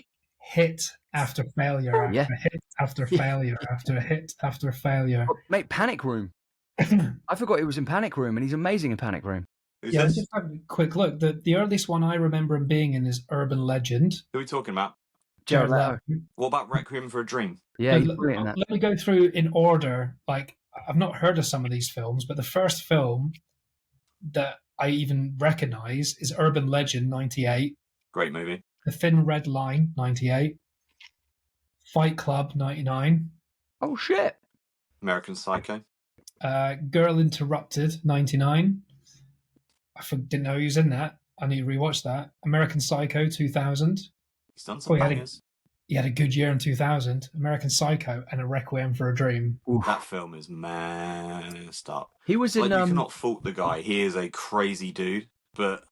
[SPEAKER 2] hit after failure after
[SPEAKER 4] Yeah.
[SPEAKER 2] hit after
[SPEAKER 4] Yeah.
[SPEAKER 2] failure after hit after failure.
[SPEAKER 4] But, mate, Panic Room. I forgot he was in Panic Room, and he's amazing in Panic Room.
[SPEAKER 3] Who's
[SPEAKER 2] Yeah,
[SPEAKER 3] this?
[SPEAKER 2] just have a quick look. The earliest one I remember him being in is Urban Legend.
[SPEAKER 3] Who are we talking about?
[SPEAKER 4] Jared Leto.
[SPEAKER 3] What about Requiem for a Dream?
[SPEAKER 4] Yeah, he's brilliant in that.
[SPEAKER 2] Let me go through in order. Like, I've not heard of some of these films, but the first film that I even recognize is Urban Legend, 98.
[SPEAKER 3] Great movie.
[SPEAKER 2] The Thin Red Line, 98. Fight Club, 99.
[SPEAKER 4] Oh, shit.
[SPEAKER 3] American Psycho.
[SPEAKER 2] Girl Interrupted, 99. Didn't know he was in that. I need to rewatch that. American Psycho, 2000.
[SPEAKER 3] He's done some
[SPEAKER 2] he had a-
[SPEAKER 3] bangers.
[SPEAKER 2] He had a good year in 2000. American Psycho and A Requiem for a Dream.
[SPEAKER 4] Oof.
[SPEAKER 3] That film is messed up.
[SPEAKER 4] He was in.
[SPEAKER 3] Like, you cannot fault the guy. He is a crazy dude. But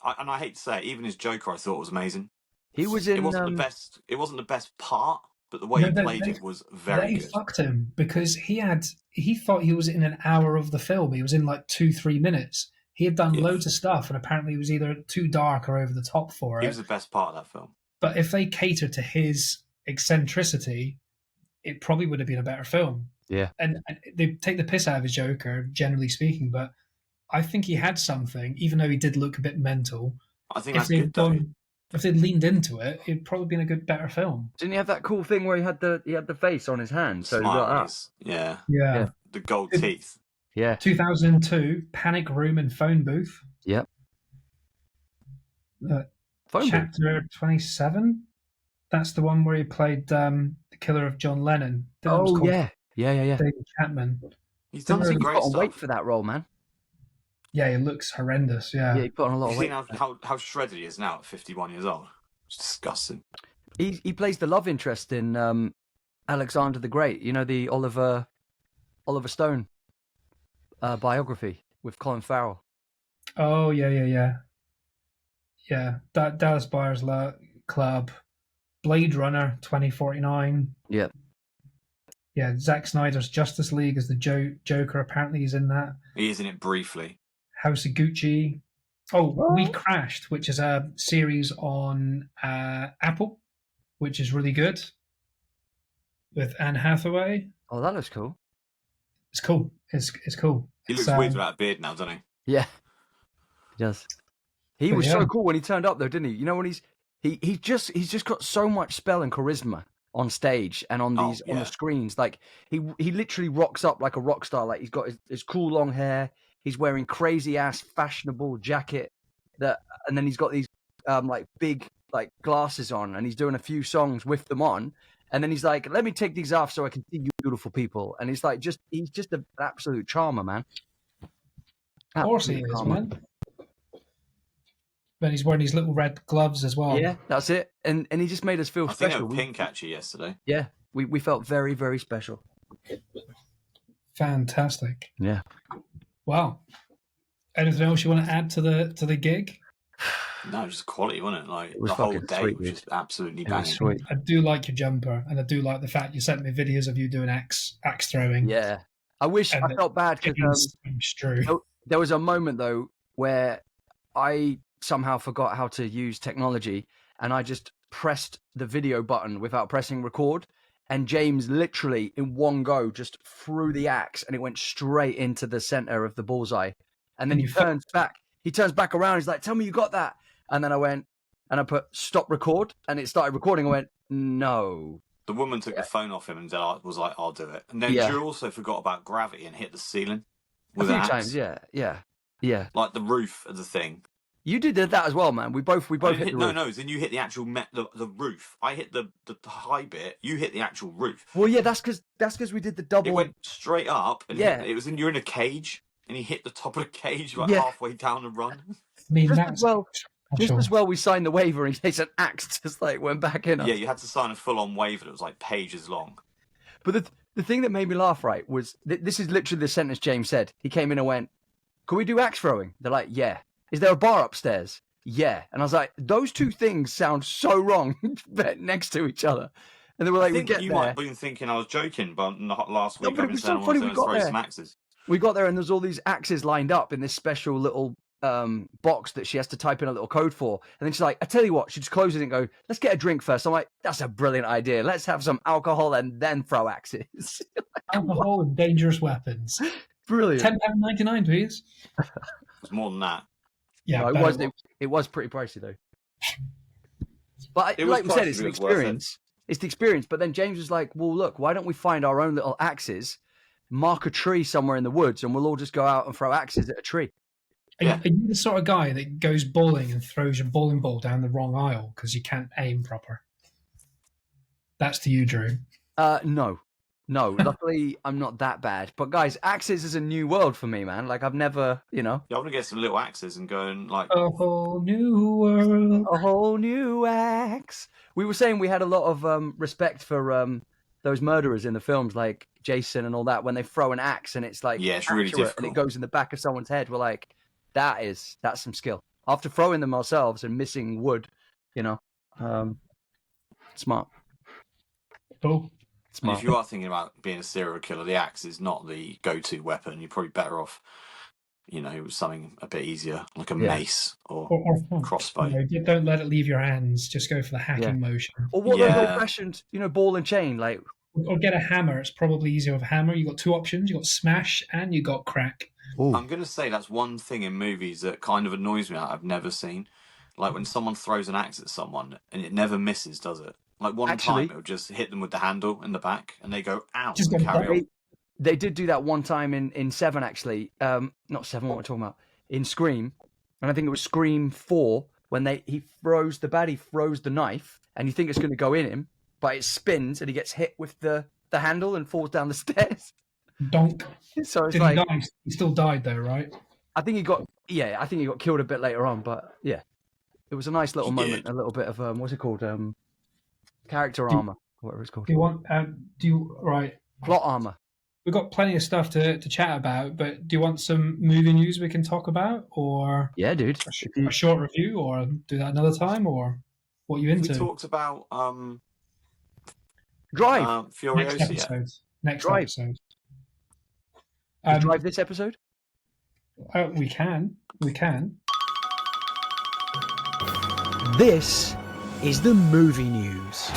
[SPEAKER 3] I hate to say it, even his Joker I thought was amazing.
[SPEAKER 4] He was in.
[SPEAKER 3] It wasn't the best. It wasn't the best part, but the way he played it was very
[SPEAKER 2] They
[SPEAKER 3] good.
[SPEAKER 2] fucked him because he thought he was in an hour of the film. He was in like 2-3 minutes. He had done
[SPEAKER 3] Yeah.
[SPEAKER 2] loads of stuff, and apparently it was either too dark or over the top for
[SPEAKER 3] He
[SPEAKER 2] it.
[SPEAKER 3] was the best part of that film.
[SPEAKER 2] But if they catered to his eccentricity, it probably would have been a better film.
[SPEAKER 4] Yeah.
[SPEAKER 2] And they take the piss out of his Joker, generally speaking, but I think he had something, even though he did look a bit mental.
[SPEAKER 3] I think that's good though.
[SPEAKER 2] If they'd leaned into it, it'd probably been a better film.
[SPEAKER 4] Didn't he have that cool thing where he had the face on his hand? So he got
[SPEAKER 3] Smile
[SPEAKER 4] that.
[SPEAKER 3] eyes. Yeah.
[SPEAKER 2] Yeah.
[SPEAKER 3] The gold teeth.
[SPEAKER 4] Yeah.
[SPEAKER 2] 2002, Panic Room and Phone Booth.
[SPEAKER 4] Yep.
[SPEAKER 2] Uh,
[SPEAKER 4] Phone booth.
[SPEAKER 2] Chapter 27. That's the one where he played the killer of John Lennon. That was
[SPEAKER 4] Oh
[SPEAKER 2] called
[SPEAKER 4] yeah. Yeah.
[SPEAKER 2] David Chapman.
[SPEAKER 3] He's done
[SPEAKER 2] Didn't
[SPEAKER 3] some
[SPEAKER 2] really
[SPEAKER 3] great
[SPEAKER 4] Got on weight
[SPEAKER 3] stuff.
[SPEAKER 4] for that role, man.
[SPEAKER 2] Yeah, he looks horrendous.
[SPEAKER 4] Yeah,
[SPEAKER 2] Yeah.
[SPEAKER 4] he put on a lot
[SPEAKER 3] You
[SPEAKER 4] of
[SPEAKER 3] seen
[SPEAKER 4] weight.
[SPEAKER 3] how shredded he is now at 51 years old? It's disgusting.
[SPEAKER 4] He plays the love interest in Alexander the Great. You know, the Oliver Stone biography with Colin Farrell.
[SPEAKER 2] Oh, yeah. That Dallas Buyers Club, Blade Runner 2049.
[SPEAKER 4] Yeah.
[SPEAKER 2] Yeah, Zack Snyder's Justice League as the Joker. Apparently, he's in that.
[SPEAKER 3] He is in it briefly.
[SPEAKER 2] House of Gucci, Oh, We Crashed, which is a series on Apple, which is really good with Anne Hathaway.
[SPEAKER 4] Oh, that looks cool.
[SPEAKER 2] It's cool. It's cool.
[SPEAKER 3] He looks weird without a beard now, doesn't he?
[SPEAKER 4] Yeah, he does. He was
[SPEAKER 2] yeah.
[SPEAKER 4] so cool when he turned up, though, didn't he? You know, when he's just got so much spell and charisma on stage and on these on the screens. Like he literally rocks up like a rock star. Like he's got his cool long hair. He's wearing crazy ass fashionable jacket and then he's got these like big like glasses on, and he's doing a few songs with them on. And then he's like, "Let me take these off so I can see you beautiful people." And he's like, he's just an absolute charmer, man.
[SPEAKER 2] Of course he is, man. But he's wearing these little red gloves as well.
[SPEAKER 4] Yeah, that's it. And he just made us feel special.
[SPEAKER 3] I think they were pink actually yesterday.
[SPEAKER 4] Yeah, we felt very, very special.
[SPEAKER 2] Fantastic.
[SPEAKER 4] Yeah.
[SPEAKER 2] Wow. Anything else you want to add to the gig?
[SPEAKER 3] No, just quality, wasn't it? Like
[SPEAKER 4] it was
[SPEAKER 3] the whole day
[SPEAKER 4] sweet,
[SPEAKER 3] was just absolutely
[SPEAKER 4] banging.
[SPEAKER 3] Sweet.
[SPEAKER 2] I do like your jumper, and I do like the fact you sent me videos of you doing axe throwing.
[SPEAKER 4] Yeah. I felt bad because there was a moment though where I somehow forgot how to use technology, and I just pressed the video button without pressing record, and James literally in one go just threw the axe and it went straight into the center of the bullseye. And then he turns back around, he's like, "Tell me you got that." And then I went and I put stop record, and it started recording. I went, "No."
[SPEAKER 3] The woman took the phone off him and was like, "I'll do it." And then Drew also forgot about gravity and hit the ceiling with
[SPEAKER 4] a few
[SPEAKER 3] an axe.
[SPEAKER 4] times. Yeah.
[SPEAKER 3] Like the roof of the thing.
[SPEAKER 4] You did that as well, man. We both hit the roof.
[SPEAKER 3] No. Then you hit the actual the roof. I hit the high bit. You hit the actual roof.
[SPEAKER 4] Well, yeah, that's because we did the double.
[SPEAKER 3] It went straight up. And
[SPEAKER 4] yeah,
[SPEAKER 3] you're in a cage, and he hit the top of the cage like halfway down the run.
[SPEAKER 2] I mean,
[SPEAKER 4] just as well we signed the waiver in case an axe just like went back in us.
[SPEAKER 3] Yeah, you had to sign a full-on waiver that was like pages long.
[SPEAKER 4] But the thing that made me laugh, right, was this is literally the sentence James said. He came in and went, "Can we do axe throwing?" They're like, "Yeah." "Is there a bar upstairs?" "Yeah." And I was like, those two things sound so wrong next to each other. And they were like,
[SPEAKER 3] might have been thinking I was joking, but not last week.
[SPEAKER 4] No, but it was so funny. We got there and there's all these axes lined up in this special little box that she has to type in a little code for. And then she's like, "I tell you what," she just closes it and go, "Let's get a drink first." I'm like, "That's a brilliant idea. Let's have some alcohol and then throw axes."
[SPEAKER 2] Alcohol and dangerous weapons.
[SPEAKER 4] Brilliant.
[SPEAKER 2] £10.99, please.
[SPEAKER 3] It's more than that.
[SPEAKER 2] Yeah,
[SPEAKER 4] no, it was pretty pricey though. But like we said, it's the experience. It's the experience. But then James was like, "Well, look, why don't we find our own little axes, mark a tree somewhere in the woods, and we'll all just go out and throw axes at a tree."
[SPEAKER 2] Are you the sort of guy that goes bowling and throws your bowling ball down the wrong aisle because you can't aim proper? That's to you, Drew.
[SPEAKER 4] No, luckily I'm not that bad. But guys, axes is a new world for me, man. Like I've never,
[SPEAKER 3] Yeah, I want to get some little axes and go and like
[SPEAKER 2] a whole new world,
[SPEAKER 4] a whole new axe. We were saying we had a lot of respect for those murderers in the films, like Jason and all that, when they throw an axe and it's like
[SPEAKER 3] it's really difficult
[SPEAKER 4] and it goes in the back of someone's head. We're like, that's some skill. After throwing them ourselves and missing wood, smart.
[SPEAKER 2] Cool.
[SPEAKER 3] Smart. If you are thinking about being a serial killer, the axe is not the go-to weapon. You're probably better off, something a bit easier, like a mace or crossbow.
[SPEAKER 2] Don't let it leave your hands. Just go for the hacking motion.
[SPEAKER 4] Or what those old-fashioned, ball and chain, like.
[SPEAKER 2] Or get a hammer. It's probably easier with a hammer. You got two options. You got smash and you got crack.
[SPEAKER 3] Ooh. I'm going to say that's one thing in movies that kind of annoys me that I've never seen. Like when someone throws an axe at someone and it never misses, does it? Like one time it'll just hit them with the handle in the back and they go, "Ow," and carry on.
[SPEAKER 4] They did do that one time in 7, actually. Not 7, what we're talking about. In Scream. And I think it was Scream 4 when he throws the knife and you think it's going to go in him, but it spins and he gets hit with the handle and falls down the stairs.
[SPEAKER 2] Donk.
[SPEAKER 4] So it's
[SPEAKER 2] he still died though, right?
[SPEAKER 4] I think he got killed a bit later on, but yeah. It was a nice little moment, a little bit of what's it called? Character armor, whatever it's called.
[SPEAKER 2] Do you want
[SPEAKER 4] plot armor?
[SPEAKER 2] We've got plenty of stuff to chat about, but do you want some movie news we can talk about, or
[SPEAKER 4] dude,
[SPEAKER 2] a short review, or do that another time, or what you into?
[SPEAKER 3] We talked about
[SPEAKER 4] Drive
[SPEAKER 3] Furiosa.
[SPEAKER 2] Next episode.
[SPEAKER 4] Drive this episode.
[SPEAKER 2] We can.
[SPEAKER 1] This is the movie news.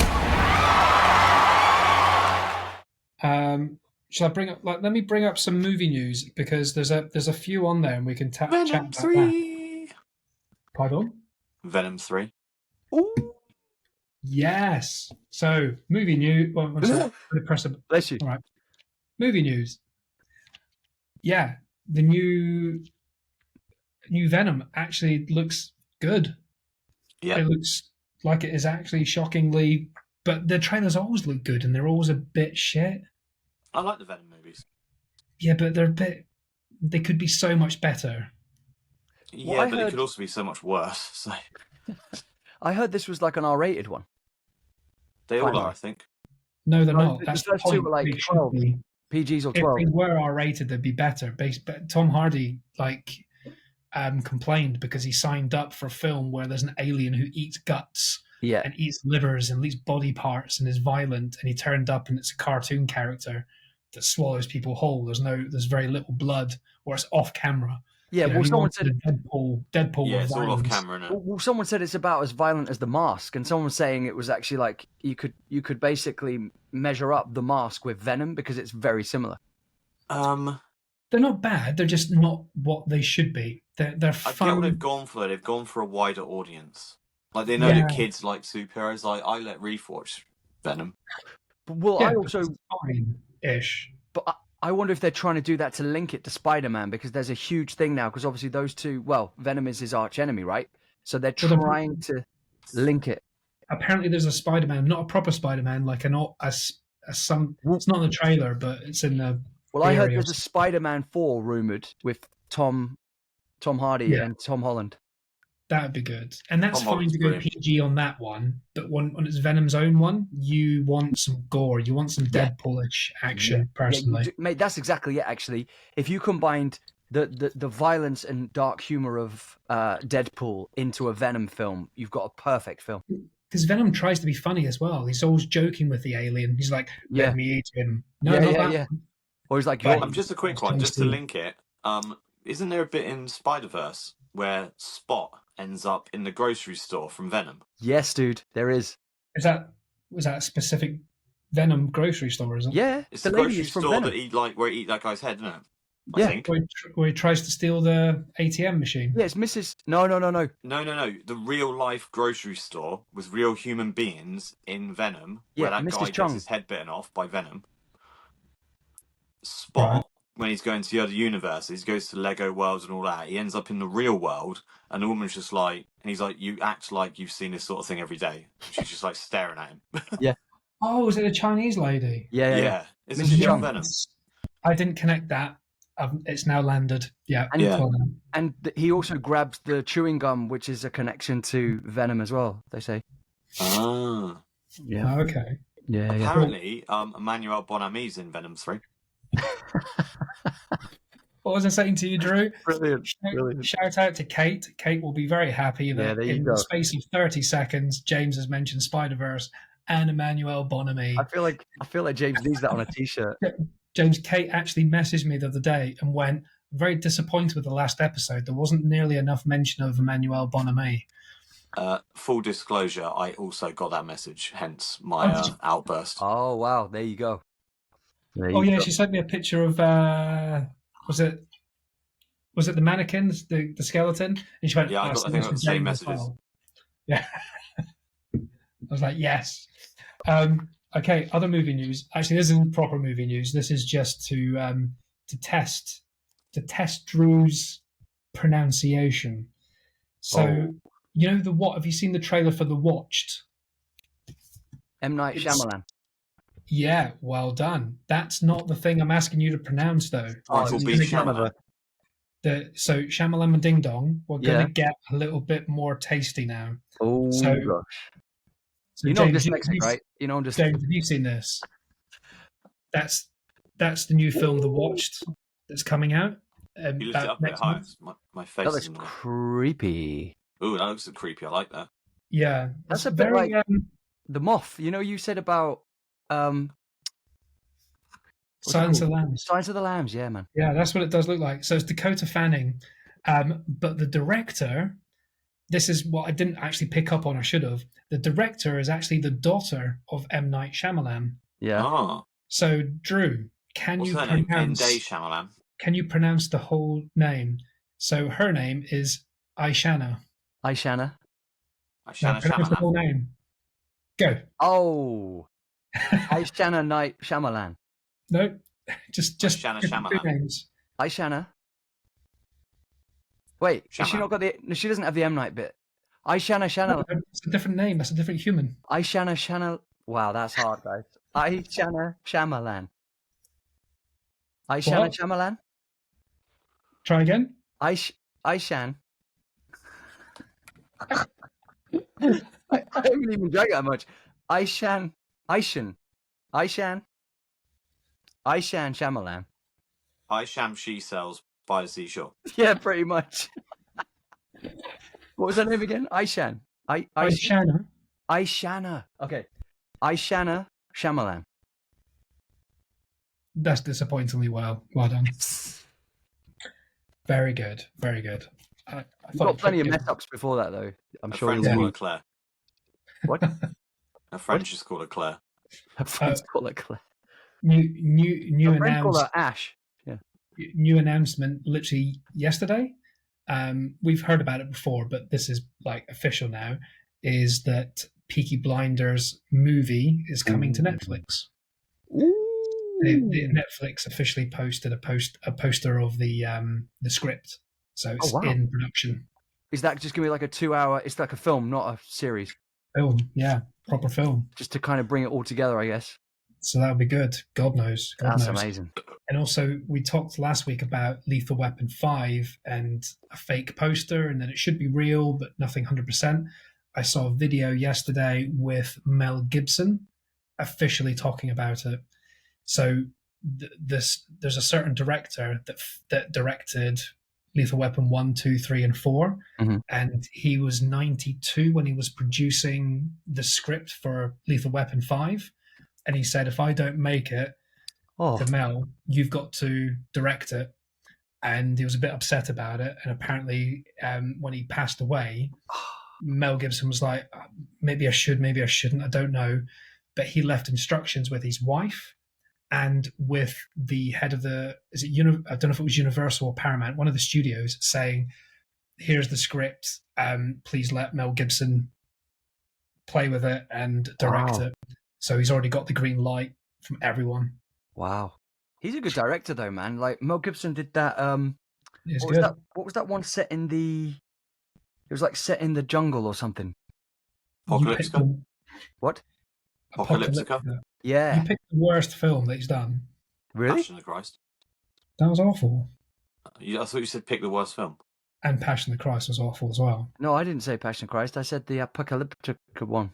[SPEAKER 2] Shall I bring up? Let me bring up some movie news because there's a few on there and we can chat
[SPEAKER 3] Venom
[SPEAKER 2] about that.
[SPEAKER 3] 3.
[SPEAKER 2] Pardon?
[SPEAKER 3] Venom 3.
[SPEAKER 4] Ooh,
[SPEAKER 2] Yes. So movie news. Well, I'm sorry. I'm gonna press a.
[SPEAKER 4] bless you.
[SPEAKER 2] All right. Movie news. Yeah, the new Venom actually looks good.
[SPEAKER 3] Yeah.
[SPEAKER 2] It looks like it is actually shockingly. But the trailers always look good and they're always a bit shit.
[SPEAKER 3] I like the Venom movies.
[SPEAKER 2] Yeah, but they're a bit. They could be so much better.
[SPEAKER 3] Yeah,
[SPEAKER 4] I
[SPEAKER 3] but it
[SPEAKER 4] heard-
[SPEAKER 3] could also be so much worse. So
[SPEAKER 4] I heard this was like an R-rated one.
[SPEAKER 3] they all
[SPEAKER 4] Finally.
[SPEAKER 3] are, I think.
[SPEAKER 2] No, they're
[SPEAKER 4] No,
[SPEAKER 2] not.
[SPEAKER 4] the
[SPEAKER 2] That's the
[SPEAKER 4] first two
[SPEAKER 2] point.
[SPEAKER 4] were like
[SPEAKER 2] They should
[SPEAKER 4] 12.
[SPEAKER 2] be.
[SPEAKER 4] PGs or
[SPEAKER 2] If
[SPEAKER 4] 12.
[SPEAKER 2] they were R-rated, they'd be better. But Tom Hardy complained because he signed up for a film where there's an alien who eats guts
[SPEAKER 4] Yeah.
[SPEAKER 2] and eats livers and eats body parts and is violent. And he turned up and it's a cartoon character that swallows people whole. There's very little blood, or it's off camera.
[SPEAKER 4] Yeah,
[SPEAKER 2] You know,
[SPEAKER 4] well,
[SPEAKER 2] he
[SPEAKER 4] someone
[SPEAKER 2] wanted
[SPEAKER 4] said
[SPEAKER 2] a Deadpool
[SPEAKER 3] Yeah,
[SPEAKER 2] with
[SPEAKER 3] it's all off
[SPEAKER 2] violence.
[SPEAKER 3] camera now.
[SPEAKER 4] Well, someone said it's about as violent as The Mask, and someone was saying it was actually like you could basically measure up The Mask with Venom because it's very similar.
[SPEAKER 2] They're not bad. They're just not what they should be. They're
[SPEAKER 3] I
[SPEAKER 2] fun.
[SPEAKER 3] get what they've gone for. They've gone for a wider audience. Like they know
[SPEAKER 2] Yeah.
[SPEAKER 3] that kids like superheroes. Like I let Reef watch Venom.
[SPEAKER 4] But, well,
[SPEAKER 2] Yeah,
[SPEAKER 4] I
[SPEAKER 2] but
[SPEAKER 4] also,
[SPEAKER 2] it's fine-ish.
[SPEAKER 4] but I wonder if they're trying to do that to link it to Spider-Man because there's a huge thing now because obviously those two, well, Venom is his arch enemy, right? So they're
[SPEAKER 2] Well,
[SPEAKER 4] trying to link it.
[SPEAKER 2] Apparently, there's a Spider-Man, not a proper Spider-Man, like some. It's not in the trailer, but it's in the.
[SPEAKER 4] Well, I heard
[SPEAKER 2] theory
[SPEAKER 4] there's a Spider-Man 4 rumored with Tom Hardy
[SPEAKER 2] Yeah.
[SPEAKER 4] and Tom Holland.
[SPEAKER 2] That'd be good, and that's
[SPEAKER 3] Tom
[SPEAKER 2] fine
[SPEAKER 3] Holland's
[SPEAKER 2] to go
[SPEAKER 3] brilliant.
[SPEAKER 2] PG on that one. But when it's Venom's own one, you want some gore, you want some
[SPEAKER 4] Yeah.
[SPEAKER 2] Deadpoolish action.
[SPEAKER 4] Yeah,
[SPEAKER 2] Personally,
[SPEAKER 4] mate, that's exactly it. Actually, if you combined the violence and dark humor of Deadpool into a Venom film, you've got a perfect film.
[SPEAKER 2] because Venom tries to be funny as well. He's always joking with the alien. He's like,
[SPEAKER 4] Yeah.
[SPEAKER 2] "Let me eat him." No,
[SPEAKER 4] Yeah,
[SPEAKER 2] not
[SPEAKER 4] yeah,
[SPEAKER 2] that
[SPEAKER 4] yeah.
[SPEAKER 2] one.
[SPEAKER 4] Or he's like,
[SPEAKER 2] But-
[SPEAKER 4] you're,
[SPEAKER 3] Just a quick one, just to link it. Isn't there a bit in Spider-Verse where Spot ends up in the grocery store from Venom?
[SPEAKER 4] yes, dude, there is.
[SPEAKER 2] Was that a specific Venom grocery store? Is it?
[SPEAKER 4] Yeah,
[SPEAKER 3] It's
[SPEAKER 4] the
[SPEAKER 3] the
[SPEAKER 4] lady
[SPEAKER 3] grocery
[SPEAKER 4] is from
[SPEAKER 3] store
[SPEAKER 4] Venom.
[SPEAKER 3] that he where he eat that guy's head, isn't it?
[SPEAKER 4] Yeah.
[SPEAKER 3] I think.
[SPEAKER 2] Where he tries to steal the ATM machine.
[SPEAKER 4] Yeah, it's Mrs. No.
[SPEAKER 3] No. The real life grocery store with real human beings in Venom, where
[SPEAKER 4] Yeah,
[SPEAKER 3] that
[SPEAKER 4] Mrs.
[SPEAKER 3] guy
[SPEAKER 4] Chung.
[SPEAKER 3] gets his head bitten off by Venom. Spot,
[SPEAKER 2] Right.
[SPEAKER 3] when he's going to the other universes, he goes to Lego worlds and all that. He ends up in the real world, and the woman's just like, and he's like, "You act like you've seen this sort of thing every day." She's just like staring at him.
[SPEAKER 2] Oh, is it a Chinese lady?
[SPEAKER 4] Yeah.
[SPEAKER 3] Isn't
[SPEAKER 4] Mrs.
[SPEAKER 3] she
[SPEAKER 4] Chung.
[SPEAKER 3] from Venom?
[SPEAKER 2] I didn't connect that. It's now landed. Yeah.
[SPEAKER 4] And-
[SPEAKER 3] Yeah.
[SPEAKER 2] Well done.
[SPEAKER 4] And he also grabs the chewing gum, which is a connection to Venom as well. They say.
[SPEAKER 3] Ah.
[SPEAKER 4] Yeah.
[SPEAKER 2] Oh, okay.
[SPEAKER 4] Yeah.
[SPEAKER 3] Apparently, Emmanuel Bonami's in Venom 3.
[SPEAKER 2] What was I saying to you, Drew?
[SPEAKER 4] Brilliant.
[SPEAKER 2] Shout out to Kate. Kate will be very happy that
[SPEAKER 4] there you
[SPEAKER 2] in
[SPEAKER 4] go.
[SPEAKER 2] the space of 30 seconds, James has mentioned Spider-Verse and Emmanuel Bonamy.
[SPEAKER 4] I feel like James needs that on a t-shirt.
[SPEAKER 2] James, Kate actually messaged me the other day and went, "I'm very disappointed with the last episode. There wasn't nearly enough mention of Emmanuel Bonamy."
[SPEAKER 3] Full disclosure, I also got that message, hence my outburst.
[SPEAKER 4] Oh wow, there you go.
[SPEAKER 2] Oh yeah, she sent me a picture of was it the mannequins, the skeleton? And she went,
[SPEAKER 3] Yeah, I
[SPEAKER 2] "Oh,
[SPEAKER 3] think I got the same
[SPEAKER 2] James as
[SPEAKER 3] messages.
[SPEAKER 2] well." Yeah. I was like, yes. Okay, other movie news. Actually, this isn't proper movie news. This is just to test Drew's pronunciation. So you know have you seen the trailer for The Watched?
[SPEAKER 4] M. Night Shyamalan.
[SPEAKER 2] Yeah, well done. That's not the thing I'm asking you to pronounce though.
[SPEAKER 3] Michael B. Shyamalan.
[SPEAKER 2] So Shyamalama Ding Dong, we're
[SPEAKER 4] Yeah.
[SPEAKER 2] going to get a little bit more tasty now.
[SPEAKER 4] Oh
[SPEAKER 2] So-
[SPEAKER 4] gosh.
[SPEAKER 2] So
[SPEAKER 4] You know I'm
[SPEAKER 2] James,
[SPEAKER 4] dyslexic, right? You know I'm just.
[SPEAKER 2] James, have you seen this? That's the new film, The Watched, that's coming out.
[SPEAKER 3] You lift it
[SPEAKER 2] about
[SPEAKER 3] up a bit
[SPEAKER 2] next
[SPEAKER 3] higher.
[SPEAKER 2] month.
[SPEAKER 3] My
[SPEAKER 4] That
[SPEAKER 3] face
[SPEAKER 4] looks
[SPEAKER 3] is annoying.
[SPEAKER 4] creepy.
[SPEAKER 3] Ooh, that looks creepy. I like that.
[SPEAKER 2] Yeah,
[SPEAKER 4] That's
[SPEAKER 2] it's
[SPEAKER 4] a bit
[SPEAKER 2] very,
[SPEAKER 4] like- The Moth. You know, you said about what's it
[SPEAKER 2] Silence of
[SPEAKER 4] called?
[SPEAKER 2] the Lambs.
[SPEAKER 4] Silence of the Lambs. Yeah, man.
[SPEAKER 2] Yeah, that's what it does look like. So it's Dakota Fanning, but the director this is what I didn't actually pick up on, or should have. The director is actually the daughter of M. Night Shyamalan.
[SPEAKER 4] Yeah.
[SPEAKER 3] Oh,
[SPEAKER 2] So, Drew, can
[SPEAKER 3] what's
[SPEAKER 2] you
[SPEAKER 3] her name?
[SPEAKER 2] pronounce?
[SPEAKER 3] N-Day Shyamalan.
[SPEAKER 2] Can you pronounce the whole name? So her name is Aishana.
[SPEAKER 4] Aishana.
[SPEAKER 2] Now
[SPEAKER 3] Shyamalan.
[SPEAKER 2] pronounce the whole name. Go.
[SPEAKER 4] Oh, Aishana Night Shyamalan.
[SPEAKER 2] No, just
[SPEAKER 3] Aishana
[SPEAKER 2] two
[SPEAKER 3] Shyamalan.
[SPEAKER 2] names.
[SPEAKER 4] Aishana. Wait, has she
[SPEAKER 3] Shyamalan.
[SPEAKER 4] not got the? No, she doesn't have the M Night bit. Aishana Shana.
[SPEAKER 2] No, it's a different name. That's a different human.
[SPEAKER 4] Aishana Shana. Wow, that's hard, guys. Aishana Shyamalan. Aishana
[SPEAKER 2] What?
[SPEAKER 4] Shyamalan.
[SPEAKER 2] Try again.
[SPEAKER 4] Aishan. I haven't even drank that much. Aishan Shyamalan.
[SPEAKER 3] Isham She Sells by the Seashore.
[SPEAKER 4] Yeah, pretty much. What was her name again? Aishan.
[SPEAKER 2] Aishana.
[SPEAKER 4] Aishana. Okay. Aishana Shyamalan.
[SPEAKER 2] That's disappointingly well. Well done. Very good. Very good. I
[SPEAKER 4] You've
[SPEAKER 2] thought
[SPEAKER 4] got
[SPEAKER 2] it
[SPEAKER 4] plenty of
[SPEAKER 2] clicked
[SPEAKER 4] mess ups before that, though. I'm
[SPEAKER 3] Her
[SPEAKER 4] sure.
[SPEAKER 3] friends
[SPEAKER 2] Yeah.
[SPEAKER 3] call her Claire.
[SPEAKER 4] What?
[SPEAKER 3] Her friends just call her Claire.
[SPEAKER 4] Her friends call her Claire.
[SPEAKER 2] new
[SPEAKER 4] Her friends call
[SPEAKER 2] announcement.
[SPEAKER 4] her Ash. Yeah.
[SPEAKER 2] New announcement literally yesterday. We've heard about it before, but this is like official now. Is that Peaky Blinders movie is coming to Netflix? The Netflix officially posted a poster of the script, so it's
[SPEAKER 4] wow.
[SPEAKER 2] in production.
[SPEAKER 4] Is that just gonna be like a 2-hour? It's like a film, not a series.
[SPEAKER 2] Film, yeah, proper film.
[SPEAKER 4] Just to kind of bring it all together, I guess.
[SPEAKER 2] So that would be good. God knows. God
[SPEAKER 4] That's
[SPEAKER 2] knows.
[SPEAKER 4] amazing.
[SPEAKER 2] And also, we talked last week about Lethal Weapon 5 and a fake poster, and then it should be real, but nothing 100%. I saw a video yesterday with Mel Gibson officially talking about it. So there's a certain director that directed Lethal Weapon 1, 2, 3, and 4.
[SPEAKER 4] Mhm.
[SPEAKER 2] And he was 92 when he was producing the script for Lethal Weapon 5. And he said, if I don't make it,
[SPEAKER 4] Oh,
[SPEAKER 2] to Mel, you've got to direct it. And he was a bit upset about it. And apparently, when he passed away, Mel Gibson was like, maybe I should, maybe I shouldn't, I don't know. But he left instructions with his wife and with the head of I don't know if it was Universal or Paramount, one of the studios, saying, here's the script, please let Mel Gibson play with it and direct it. So he's already got the green light from everyone.
[SPEAKER 4] wow. He's a good director, though, man. Like Mel Gibson did that.
[SPEAKER 2] It's
[SPEAKER 4] What
[SPEAKER 2] good.
[SPEAKER 4] was that one set in the? It was like set in the jungle or something.
[SPEAKER 2] You picked
[SPEAKER 3] Apocalyptica?
[SPEAKER 4] What?
[SPEAKER 3] Apocalyptica?
[SPEAKER 2] You
[SPEAKER 4] Yeah.
[SPEAKER 2] picked the worst film that he's done.
[SPEAKER 4] Really?
[SPEAKER 3] Passion of the Christ.
[SPEAKER 2] That was awful.
[SPEAKER 3] I thought you said pick the worst film.
[SPEAKER 2] And Passion of the Christ was awful as well.
[SPEAKER 4] No, I didn't say Passion of Christ. I said the Apocalyptic one.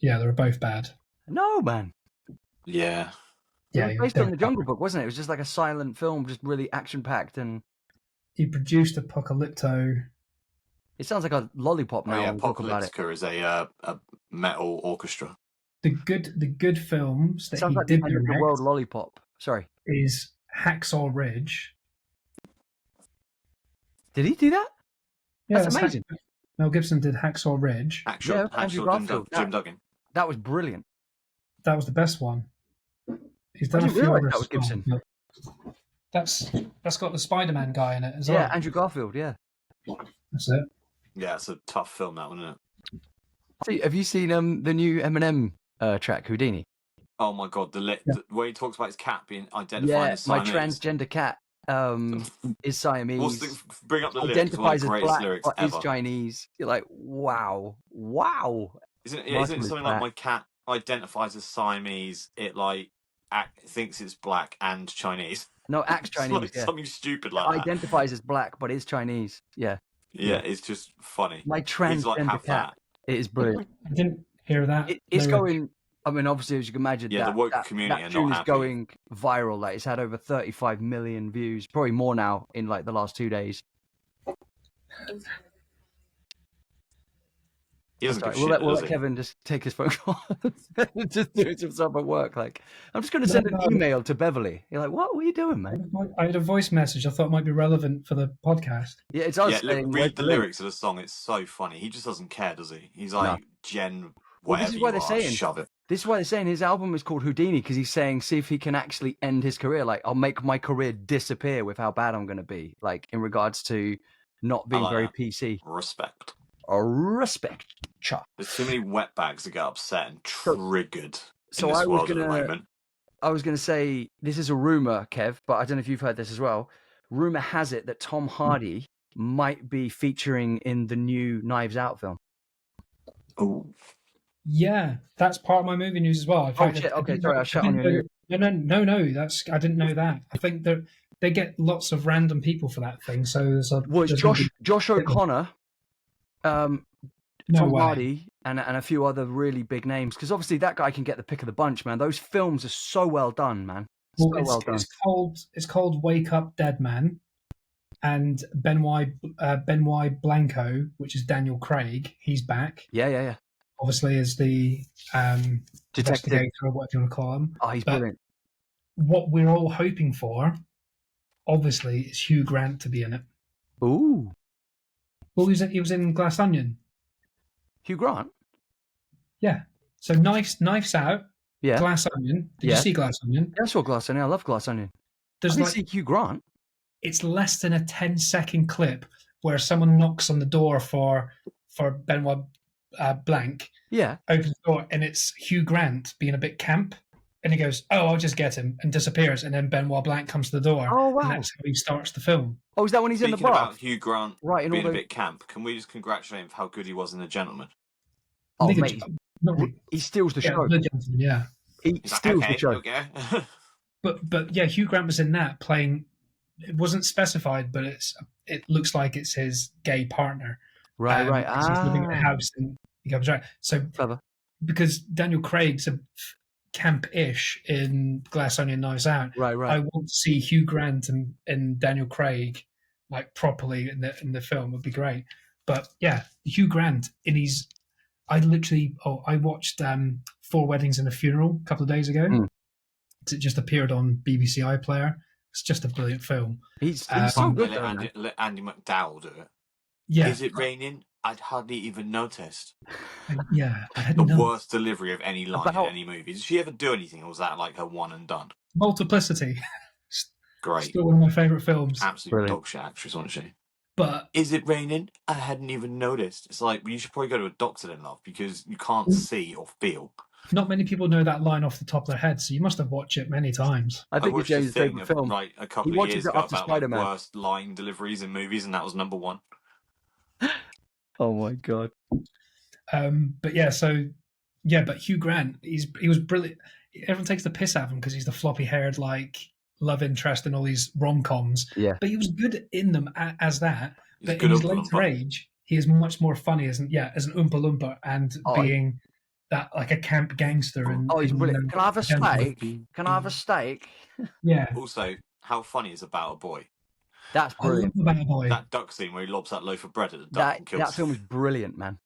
[SPEAKER 2] Yeah, they were both bad.
[SPEAKER 4] No, man.
[SPEAKER 3] Yeah.
[SPEAKER 2] Yeah,
[SPEAKER 4] It was based on the Jungle Book, wasn't it? It was just like a silent film, just really action packed, and
[SPEAKER 2] he produced Apocalypto.
[SPEAKER 4] it sounds like a lollipop now.
[SPEAKER 3] Oh, yeah,
[SPEAKER 4] when we talk about it.
[SPEAKER 3] Apocalyptica is a metal orchestra.
[SPEAKER 2] The good films
[SPEAKER 4] It
[SPEAKER 2] that
[SPEAKER 4] sounds
[SPEAKER 2] he
[SPEAKER 4] like
[SPEAKER 2] did
[SPEAKER 4] the end of the
[SPEAKER 2] direct
[SPEAKER 4] world lollipop. Sorry,
[SPEAKER 2] is Hacksaw Ridge.
[SPEAKER 4] did he do that?
[SPEAKER 2] Yeah,
[SPEAKER 4] That's amazing.
[SPEAKER 2] Mel Gibson did Hacksaw Ridge.
[SPEAKER 4] Yeah, Andrew Garfield.
[SPEAKER 3] Jim Duggan.
[SPEAKER 4] That was brilliant.
[SPEAKER 2] That was the best one. He's
[SPEAKER 4] I
[SPEAKER 2] done a
[SPEAKER 4] didn't
[SPEAKER 2] few
[SPEAKER 4] realise
[SPEAKER 2] others
[SPEAKER 4] that was
[SPEAKER 2] as well,
[SPEAKER 4] Gibson.
[SPEAKER 2] but that's got the Spider-Man guy in it as
[SPEAKER 4] Yeah,
[SPEAKER 2] well.
[SPEAKER 4] Andrew Garfield. Yeah.
[SPEAKER 2] That's it.
[SPEAKER 3] Yeah, it's a tough film, that one, isn't it?
[SPEAKER 4] See, have you seen the new Eminem track
[SPEAKER 3] Oh
[SPEAKER 4] Houdini?
[SPEAKER 3] my god, the way he talks about his cat being identified
[SPEAKER 4] Yeah,
[SPEAKER 3] as
[SPEAKER 4] my
[SPEAKER 3] Siamese.
[SPEAKER 4] transgender cat is Siamese.
[SPEAKER 3] Bring up the lyric. It's one of
[SPEAKER 4] Identifies
[SPEAKER 3] the
[SPEAKER 4] as
[SPEAKER 3] greatest
[SPEAKER 4] black,
[SPEAKER 3] lyrics
[SPEAKER 4] but is
[SPEAKER 3] ever.
[SPEAKER 4] Chinese. You're like, wow.
[SPEAKER 3] Isn't it
[SPEAKER 4] Martin
[SPEAKER 3] something
[SPEAKER 4] is
[SPEAKER 3] like
[SPEAKER 4] black.
[SPEAKER 3] my cat identifies as Siamese? It thinks it's black and Chinese.
[SPEAKER 4] No, acts
[SPEAKER 3] It's
[SPEAKER 4] Chinese.
[SPEAKER 3] like
[SPEAKER 4] Yeah.
[SPEAKER 3] something stupid like that.
[SPEAKER 4] Identifies as black, but is Chinese. Yeah.
[SPEAKER 3] Yeah, it's just funny.
[SPEAKER 4] My
[SPEAKER 3] He's like,
[SPEAKER 4] transgender
[SPEAKER 3] have
[SPEAKER 4] cat.
[SPEAKER 3] that.
[SPEAKER 4] It is brilliant.
[SPEAKER 2] I didn't hear that.
[SPEAKER 4] It's
[SPEAKER 2] lyric.
[SPEAKER 4] going. I mean, obviously, as you can imagine,
[SPEAKER 3] Yeah, the woke community
[SPEAKER 4] that
[SPEAKER 3] are
[SPEAKER 4] tune
[SPEAKER 3] not
[SPEAKER 4] is
[SPEAKER 3] happy.
[SPEAKER 4] going viral. Like, it's had over 35 million views, probably more now in like the last 2 days.
[SPEAKER 3] He doesn't give a
[SPEAKER 4] We'll
[SPEAKER 3] shit,
[SPEAKER 4] let
[SPEAKER 3] does he?
[SPEAKER 4] Kevin just take his phone call. Just do it himself at work. Like, I'm just going to send an email to Beverly. You're like, what are you doing, man?
[SPEAKER 2] I had a voice message I thought might be relevant for the podcast.
[SPEAKER 4] Yeah, it's us
[SPEAKER 3] Yeah, look,
[SPEAKER 4] saying,
[SPEAKER 3] read the lyrics of the song. It's so funny. He just doesn't care, does he? He's like, Jen,
[SPEAKER 4] Well, this
[SPEAKER 3] whatever
[SPEAKER 4] is why
[SPEAKER 3] you
[SPEAKER 4] they're
[SPEAKER 3] are,
[SPEAKER 4] saying-
[SPEAKER 3] shove it.
[SPEAKER 4] This is why they're saying his album is called Houdini, because he's saying, see if he can actually end his career. Like, I'll make my career disappear with how bad I'm going to be. Like, in regards to not being
[SPEAKER 3] like
[SPEAKER 4] very
[SPEAKER 3] that.
[SPEAKER 4] PC.
[SPEAKER 3] Respect.
[SPEAKER 4] Respect.
[SPEAKER 3] There's too many wetbags that get upset and triggered
[SPEAKER 4] So
[SPEAKER 3] in this
[SPEAKER 4] I was
[SPEAKER 3] world at the
[SPEAKER 4] gonna-
[SPEAKER 3] moment.
[SPEAKER 4] I was going to say, this is a rumor, Kev, but I don't know if you've heard this as well. Rumor has it that Tom Hardy might be featuring in the new Knives Out film.
[SPEAKER 3] Oh,
[SPEAKER 2] Yeah, that's part of my movie news as well. In fact,
[SPEAKER 4] shit, okay,
[SPEAKER 2] didn't
[SPEAKER 4] sorry,
[SPEAKER 2] know-
[SPEAKER 4] I shut on
[SPEAKER 2] didn't
[SPEAKER 4] your
[SPEAKER 2] know- No. That's I didn't know that. I think that they get lots of random people for that thing. So there's a
[SPEAKER 4] Well, it's
[SPEAKER 2] there's gonna
[SPEAKER 4] Josh O'Connor,
[SPEAKER 2] no
[SPEAKER 4] Tom
[SPEAKER 2] way.
[SPEAKER 4] Hardy, and a few other really big names. Because obviously that guy can get the pick of the bunch, man. Those films are so well done, man.
[SPEAKER 2] Well,
[SPEAKER 4] So well done.
[SPEAKER 2] it's called Wake Up Dead Man, and Benoit Blanco, which is Daniel Craig. He's back,
[SPEAKER 4] Yeah.
[SPEAKER 2] obviously, as the
[SPEAKER 4] Detective.
[SPEAKER 2] investigator, or what do you want to call him?
[SPEAKER 4] Oh, he's
[SPEAKER 2] But
[SPEAKER 4] brilliant.
[SPEAKER 2] what we're all hoping for, obviously, is Hugh Grant to be in it.
[SPEAKER 4] Ooh,
[SPEAKER 2] Well, he was in Glass Onion.
[SPEAKER 4] Hugh Grant.
[SPEAKER 2] Yeah. So Knives Out,
[SPEAKER 4] Yeah.
[SPEAKER 2] Glass Onion. Did
[SPEAKER 4] Yeah.
[SPEAKER 2] you see Glass Onion?
[SPEAKER 4] Yeah, I saw Glass Onion. I love Glass Onion.
[SPEAKER 2] There's
[SPEAKER 4] I didn't
[SPEAKER 2] like
[SPEAKER 4] see Hugh Grant.
[SPEAKER 2] it's less than a 10-second clip where someone knocks on the door for Benoit Blanc,
[SPEAKER 4] Yeah.
[SPEAKER 2] opens the door, and it's Hugh Grant being a bit camp, and he goes, "Oh, I'll just get him," and disappears, and then Benoit Blanc comes to the door,
[SPEAKER 4] Oh, wow.
[SPEAKER 2] and that's how he starts the film.
[SPEAKER 4] Oh, is that when he's in
[SPEAKER 3] speaking
[SPEAKER 4] the bar?
[SPEAKER 3] about Hugh Grant
[SPEAKER 4] Right, in all
[SPEAKER 3] being a
[SPEAKER 4] those...
[SPEAKER 3] bit camp, can we just congratulate him for how good he was in The Gentleman?
[SPEAKER 4] Oh,
[SPEAKER 2] Nigga,
[SPEAKER 4] mate.
[SPEAKER 2] not really.
[SPEAKER 4] He steals the
[SPEAKER 2] Yeah,
[SPEAKER 4] show.
[SPEAKER 2] The Gentleman, yeah.
[SPEAKER 4] He
[SPEAKER 3] He's like,
[SPEAKER 4] steals
[SPEAKER 3] okay,
[SPEAKER 4] the show.
[SPEAKER 3] okay.
[SPEAKER 2] But yeah, Hugh Grant was in that playing. It wasn't specified, but it looks like it's his gay partner.
[SPEAKER 4] Right.
[SPEAKER 2] 'Cause he's living in a house and he comes right. So
[SPEAKER 4] Clever.
[SPEAKER 2] because Daniel Craig's a camp-ish in Glass Onion, Knives Out,
[SPEAKER 4] Right.
[SPEAKER 2] I want to see Hugh Grant and Daniel Craig like properly in the film. Would be great. But yeah, Hugh Grant in his. I watched Four Weddings and a Funeral a couple of days ago.
[SPEAKER 4] Mm.
[SPEAKER 2] It just appeared on BBC iPlayer. It's just a brilliant film.
[SPEAKER 4] He's so
[SPEAKER 2] Um,
[SPEAKER 4] good,
[SPEAKER 3] Let
[SPEAKER 4] though, man.
[SPEAKER 3] Andy McDowell do it.
[SPEAKER 2] Yeah,
[SPEAKER 3] Is it raining? I'd hardly even noticed.
[SPEAKER 2] yeah. I had
[SPEAKER 3] The
[SPEAKER 2] no
[SPEAKER 3] worst delivery of any line
[SPEAKER 4] About-
[SPEAKER 3] in any movie. Did she ever do anything, or was that like her one and done?
[SPEAKER 2] Multiplicity.
[SPEAKER 3] Great.
[SPEAKER 2] Still one of my favourite films.
[SPEAKER 3] Absolute
[SPEAKER 4] Brilliant.
[SPEAKER 3] dog shit actress, wasn't she?
[SPEAKER 2] But
[SPEAKER 3] Is it raining? I hadn't even noticed. It's like, well, you should probably go to a doctor then, love, because you can't see or feel.
[SPEAKER 2] not many people know that line off the top of their head, so you must have watched it many times.
[SPEAKER 4] I think it's
[SPEAKER 3] watched a
[SPEAKER 4] James'
[SPEAKER 3] thing
[SPEAKER 4] favorite film.
[SPEAKER 3] like a couple
[SPEAKER 4] He
[SPEAKER 3] of
[SPEAKER 4] watches
[SPEAKER 3] years
[SPEAKER 4] it
[SPEAKER 3] ago
[SPEAKER 4] after
[SPEAKER 3] about like
[SPEAKER 4] Spider-Man.
[SPEAKER 3] worst line deliveries in movies, and that was number one.
[SPEAKER 4] Oh my god.
[SPEAKER 2] But Hugh Grant, he was brilliant. Everyone takes the piss out of him because he's the floppy-haired like love interest in all these rom-coms.
[SPEAKER 4] Yeah.
[SPEAKER 2] But he was good in them as that.
[SPEAKER 3] He's a
[SPEAKER 2] But
[SPEAKER 3] good
[SPEAKER 2] in his
[SPEAKER 3] Oompa
[SPEAKER 2] later
[SPEAKER 3] Loompa.
[SPEAKER 2] age, he is much more funny as an Oompa Loompa and
[SPEAKER 4] Oh,
[SPEAKER 2] being that like a camp gangster. And
[SPEAKER 4] Oh, he's
[SPEAKER 2] in,
[SPEAKER 4] brilliant. Can I have a
[SPEAKER 2] Gentleman.
[SPEAKER 4] steak? Can I have a steak?
[SPEAKER 2] Yeah,
[SPEAKER 3] Also, how funny is About a Boy?
[SPEAKER 4] That's
[SPEAKER 2] I love
[SPEAKER 4] brilliant.
[SPEAKER 2] Bad Boy.
[SPEAKER 3] That duck scene where he lobs that loaf of bread at the duck and kills
[SPEAKER 4] That film is brilliant, man.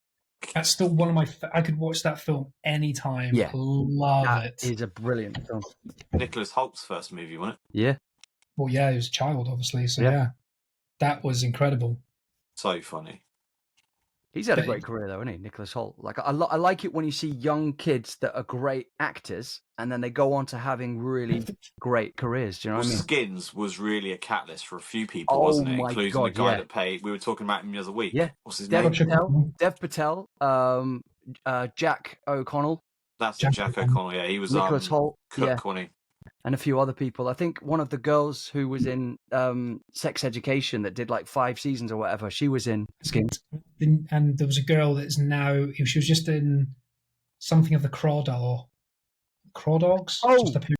[SPEAKER 2] That's still one of my. I could watch that film anytime.
[SPEAKER 4] Yeah.
[SPEAKER 2] Love
[SPEAKER 4] That
[SPEAKER 2] it.
[SPEAKER 4] is a brilliant film.
[SPEAKER 3] Nicholas Holt's first movie, wasn't it?
[SPEAKER 4] Yeah.
[SPEAKER 2] Well, yeah, he was a child, obviously. So
[SPEAKER 4] Yeah.
[SPEAKER 2] yeah, that was incredible.
[SPEAKER 3] So funny.
[SPEAKER 4] He's had a
[SPEAKER 2] But-
[SPEAKER 4] great career, though, hasn't he, Nicholas Holt? Like, I like it when you see young kids that are great actors, and then they go on to having really great careers. Do you know
[SPEAKER 3] Well,
[SPEAKER 4] what I mean?
[SPEAKER 3] Skins was really a catalyst for a few people,
[SPEAKER 4] Oh
[SPEAKER 3] wasn't it?
[SPEAKER 4] my
[SPEAKER 3] Including
[SPEAKER 4] God,
[SPEAKER 3] the guy
[SPEAKER 4] yeah.
[SPEAKER 3] that paid. We were talking about him the other week.
[SPEAKER 4] Yeah.
[SPEAKER 3] What's his
[SPEAKER 4] Dev
[SPEAKER 3] name?
[SPEAKER 2] Patel.
[SPEAKER 4] Dev Patel, Jack O'Connell,
[SPEAKER 3] That's
[SPEAKER 2] Jack
[SPEAKER 3] Jack
[SPEAKER 2] O'Connell.
[SPEAKER 3] O'Connell. Yeah, he was
[SPEAKER 4] Nicholas Holt,
[SPEAKER 3] Cook,
[SPEAKER 4] yeah,
[SPEAKER 3] wasn't he?
[SPEAKER 4] and a few other people. I think one of the girls who was in Sex Education that did like 5 seasons or whatever, she was in Skins.
[SPEAKER 2] And there was a girl that's now. She was just in something of the Crawdogs.
[SPEAKER 4] Oh.
[SPEAKER 2] Just appeared.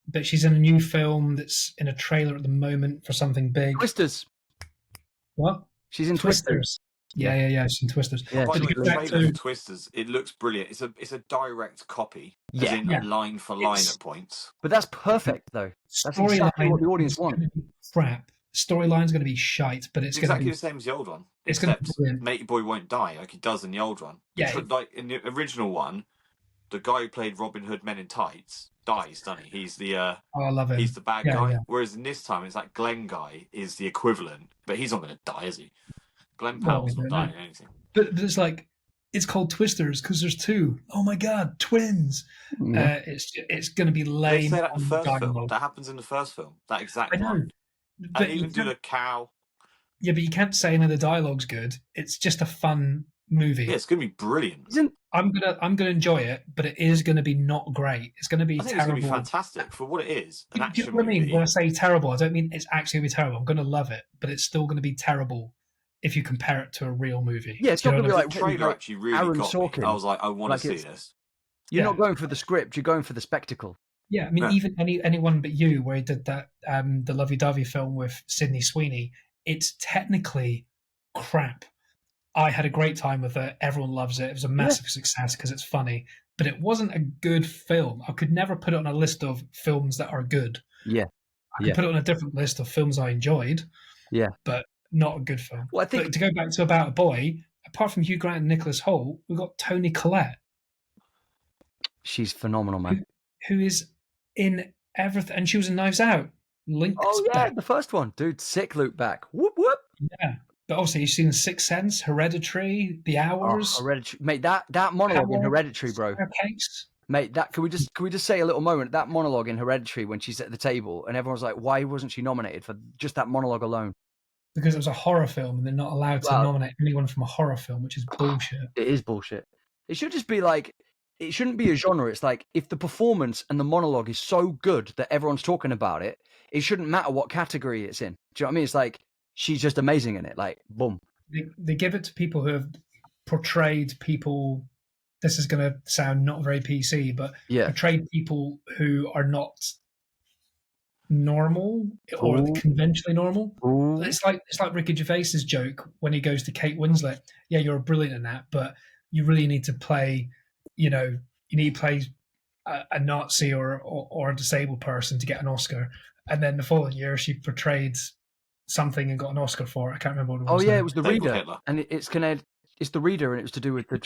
[SPEAKER 2] But she's in a new film that's in a trailer at the moment for something big.
[SPEAKER 4] Twisters.
[SPEAKER 2] What?
[SPEAKER 4] She's in Twisters.
[SPEAKER 2] Twisters. Yeah. She's in Twisters.
[SPEAKER 4] Yeah,
[SPEAKER 3] By the
[SPEAKER 2] to
[SPEAKER 3] way,
[SPEAKER 2] get
[SPEAKER 3] the
[SPEAKER 2] back
[SPEAKER 3] trailer
[SPEAKER 2] to-
[SPEAKER 3] for Twisters, it looks brilliant. It's a direct copy, as
[SPEAKER 4] Yeah.
[SPEAKER 3] in
[SPEAKER 2] Yeah.
[SPEAKER 3] line for line
[SPEAKER 2] It's-
[SPEAKER 3] at points.
[SPEAKER 4] but that's perfect though. That's exactly what the audience
[SPEAKER 2] is
[SPEAKER 4] want.
[SPEAKER 2] gonna be crap. storyline's going to be shite, but it's
[SPEAKER 3] It's
[SPEAKER 2] going to
[SPEAKER 3] exactly
[SPEAKER 2] be
[SPEAKER 3] the same as the old one,
[SPEAKER 2] it's going to be
[SPEAKER 3] except
[SPEAKER 2] brilliant.
[SPEAKER 3] Matey Boy won't die like he does in the old one.
[SPEAKER 2] Yeah.
[SPEAKER 3] Like in the original one, the guy who played Robin Hood Men in Tights dies, doesn't he? He's the
[SPEAKER 2] Oh, I love him.
[SPEAKER 3] he's the bad
[SPEAKER 2] Yeah,
[SPEAKER 3] guy.
[SPEAKER 2] yeah.
[SPEAKER 3] Whereas in this time, it's like Glenn guy is the equivalent, but he's not going to die, is he? Glenn
[SPEAKER 2] Well,
[SPEAKER 3] Powell's
[SPEAKER 2] we
[SPEAKER 3] not
[SPEAKER 2] don't know.
[SPEAKER 3] dying in anything.
[SPEAKER 2] But it's like it's called Twisters because there's two. Oh my god, twins!
[SPEAKER 4] Yeah.
[SPEAKER 2] It's going to be
[SPEAKER 3] They
[SPEAKER 2] lame.
[SPEAKER 3] say that in the
[SPEAKER 2] on
[SPEAKER 3] first film.
[SPEAKER 2] dialogue.
[SPEAKER 3] That happens in the first film. That exact
[SPEAKER 2] I know,
[SPEAKER 3] line.
[SPEAKER 2] but
[SPEAKER 3] And even do the cow.
[SPEAKER 2] yeah, but you can't say any of the dialogue's good. It's just a fun movie.
[SPEAKER 3] Yeah, it's going to be brilliant.
[SPEAKER 2] I'm gonna enjoy it, but it is going to be not great. It's going to be
[SPEAKER 3] I think
[SPEAKER 2] terrible.
[SPEAKER 3] it's going to be fantastic for what it is. An
[SPEAKER 2] Do you
[SPEAKER 3] action
[SPEAKER 2] know what I mean?
[SPEAKER 3] movie.
[SPEAKER 2] When I say terrible, I don't mean it's actually going to be terrible. I'm going to love it, but it's still going to be terrible if you compare it to a real movie.
[SPEAKER 4] Yeah, it's
[SPEAKER 2] Do you
[SPEAKER 4] not
[SPEAKER 2] know
[SPEAKER 4] going to
[SPEAKER 2] what
[SPEAKER 4] be
[SPEAKER 2] I
[SPEAKER 3] The
[SPEAKER 4] like
[SPEAKER 3] trailer actually really
[SPEAKER 4] Aaron
[SPEAKER 3] got me.
[SPEAKER 4] Sorkin.
[SPEAKER 3] I was like, I want
[SPEAKER 4] Like
[SPEAKER 3] to see
[SPEAKER 4] it's-
[SPEAKER 3] this.
[SPEAKER 4] You're
[SPEAKER 2] Yeah.
[SPEAKER 4] not going for the script. You're going for the spectacle.
[SPEAKER 2] Yeah, I mean,
[SPEAKER 3] Yeah.
[SPEAKER 2] even anyone but you, where he did that the Lovey Dovey film with Sydney Sweeney, it's technically crap. I had a great time with it. Everyone loves it. It was a massive success because it's funny, but it wasn't a good film. I could never put it on a list of films that are good.
[SPEAKER 4] Yeah.
[SPEAKER 2] I could put it on a different list of films I enjoyed.
[SPEAKER 4] Yeah.
[SPEAKER 2] But not a good film.
[SPEAKER 4] Well, I think
[SPEAKER 2] But to go back to About a Boy, apart from Hugh Grant and Nicholas Hoult, we've got Toni Collette,
[SPEAKER 4] she's phenomenal, man.
[SPEAKER 2] who is in everything, and she was in Knives Out. Link's
[SPEAKER 4] Oh yeah,
[SPEAKER 2] back.
[SPEAKER 4] the first one, dude. Sick Luke back. Whoop whoop.
[SPEAKER 2] Yeah, but obviously you've seen Sixth Sense, Hereditary, The Hours,
[SPEAKER 4] Oh, Hereditary, mate. That monologue in
[SPEAKER 2] Power,
[SPEAKER 4] Hereditary, bro.
[SPEAKER 2] Staircase.
[SPEAKER 4] Mate, that can we just say a little moment? That monologue in Hereditary when she's at the table and everyone's like, why wasn't she nominated for just that monologue alone?
[SPEAKER 2] Because it was a horror film, and they're not allowed to
[SPEAKER 4] Well-
[SPEAKER 2] nominate anyone from a horror film, which is bullshit.
[SPEAKER 4] It is bullshit. It should just be like, it shouldn't be a genre. It's like if the performance and the monologue is so good that everyone's talking about it, it shouldn't matter what category it's in. Do you know what I mean? It's like she's just amazing in it. Like, boom.
[SPEAKER 2] They give it to people who have portrayed people. This is going to sound not very PC, but
[SPEAKER 4] Yeah.
[SPEAKER 2] portrayed people who are not normal or
[SPEAKER 4] Ooh.
[SPEAKER 2] conventionally normal.
[SPEAKER 4] Ooh.
[SPEAKER 2] It's like Ricky Gervais's joke when he goes to Kate Winslet. Yeah, you're brilliant in that, but you really need to play. You know, you need to play a Nazi or a disabled person to get an Oscar. And then the following year, she portrayed something and got an Oscar for it. I can't remember what it
[SPEAKER 4] Oh
[SPEAKER 2] was.
[SPEAKER 4] yeah,
[SPEAKER 2] now.
[SPEAKER 4] it was the
[SPEAKER 3] Hateful
[SPEAKER 4] reader,
[SPEAKER 3] Hitler.
[SPEAKER 4] and it's the reader, and it was to do with the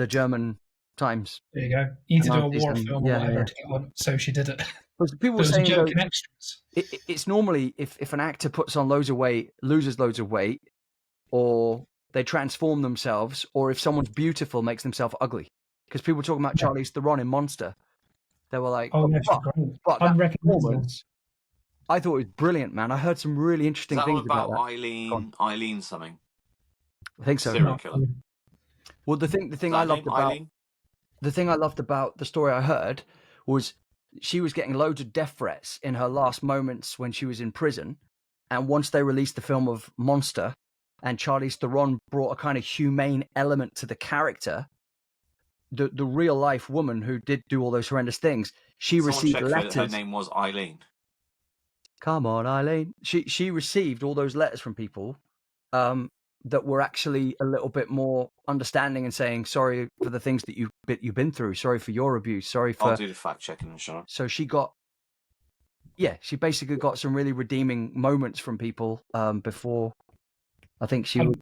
[SPEAKER 4] German Times.
[SPEAKER 2] There you go. You need to do a
[SPEAKER 4] Nazis
[SPEAKER 2] war
[SPEAKER 4] and-
[SPEAKER 2] film
[SPEAKER 4] yeah,
[SPEAKER 2] or whatever
[SPEAKER 4] yeah.
[SPEAKER 2] to get on. So she did it.
[SPEAKER 4] Because people
[SPEAKER 2] There
[SPEAKER 4] were
[SPEAKER 2] was a
[SPEAKER 4] saying
[SPEAKER 2] joke
[SPEAKER 4] though,
[SPEAKER 2] in extras.
[SPEAKER 4] it's normally if an actor puts on loads of weight, loses loads of weight, or they transform themselves, or if someone's beautiful makes themselves ugly. Because people were talking about
[SPEAKER 2] Yeah.
[SPEAKER 4] Charlize Theron in Monster. They were like,
[SPEAKER 2] Oh, yeah, she's
[SPEAKER 4] but,
[SPEAKER 2] great.
[SPEAKER 4] but that
[SPEAKER 2] Unrecognizable.
[SPEAKER 4] performance, I thought it was brilliant, man. I heard some really
[SPEAKER 3] Is
[SPEAKER 4] interesting
[SPEAKER 3] that all
[SPEAKER 4] things about
[SPEAKER 3] about
[SPEAKER 4] that.
[SPEAKER 3] Eileen something?
[SPEAKER 4] I think so.
[SPEAKER 3] Serial
[SPEAKER 2] Not
[SPEAKER 3] killer.
[SPEAKER 2] good.
[SPEAKER 4] Well, the
[SPEAKER 3] Is
[SPEAKER 4] thing
[SPEAKER 3] that
[SPEAKER 4] I
[SPEAKER 3] her
[SPEAKER 4] loved
[SPEAKER 3] name,
[SPEAKER 4] about
[SPEAKER 3] Eileen?
[SPEAKER 4] the thing I loved about the story I heard was she was getting loads of death threats in her last moments when she was in prison. And once they released the film of Monster and Charlize Theron brought a kind of humane element to the character, the real life woman who did do all those horrendous things, she
[SPEAKER 3] Someone
[SPEAKER 4] received
[SPEAKER 3] checked
[SPEAKER 4] letters.
[SPEAKER 3] her name was Eileen.
[SPEAKER 4] Come on, Eileen. She received all those letters from people that were actually a little bit more understanding and saying sorry for the things that you've been through, sorry for your abuse, sorry for.
[SPEAKER 3] I'll do the fact checking and shut up.
[SPEAKER 4] So she basically got some really redeeming moments from people before. I think she would.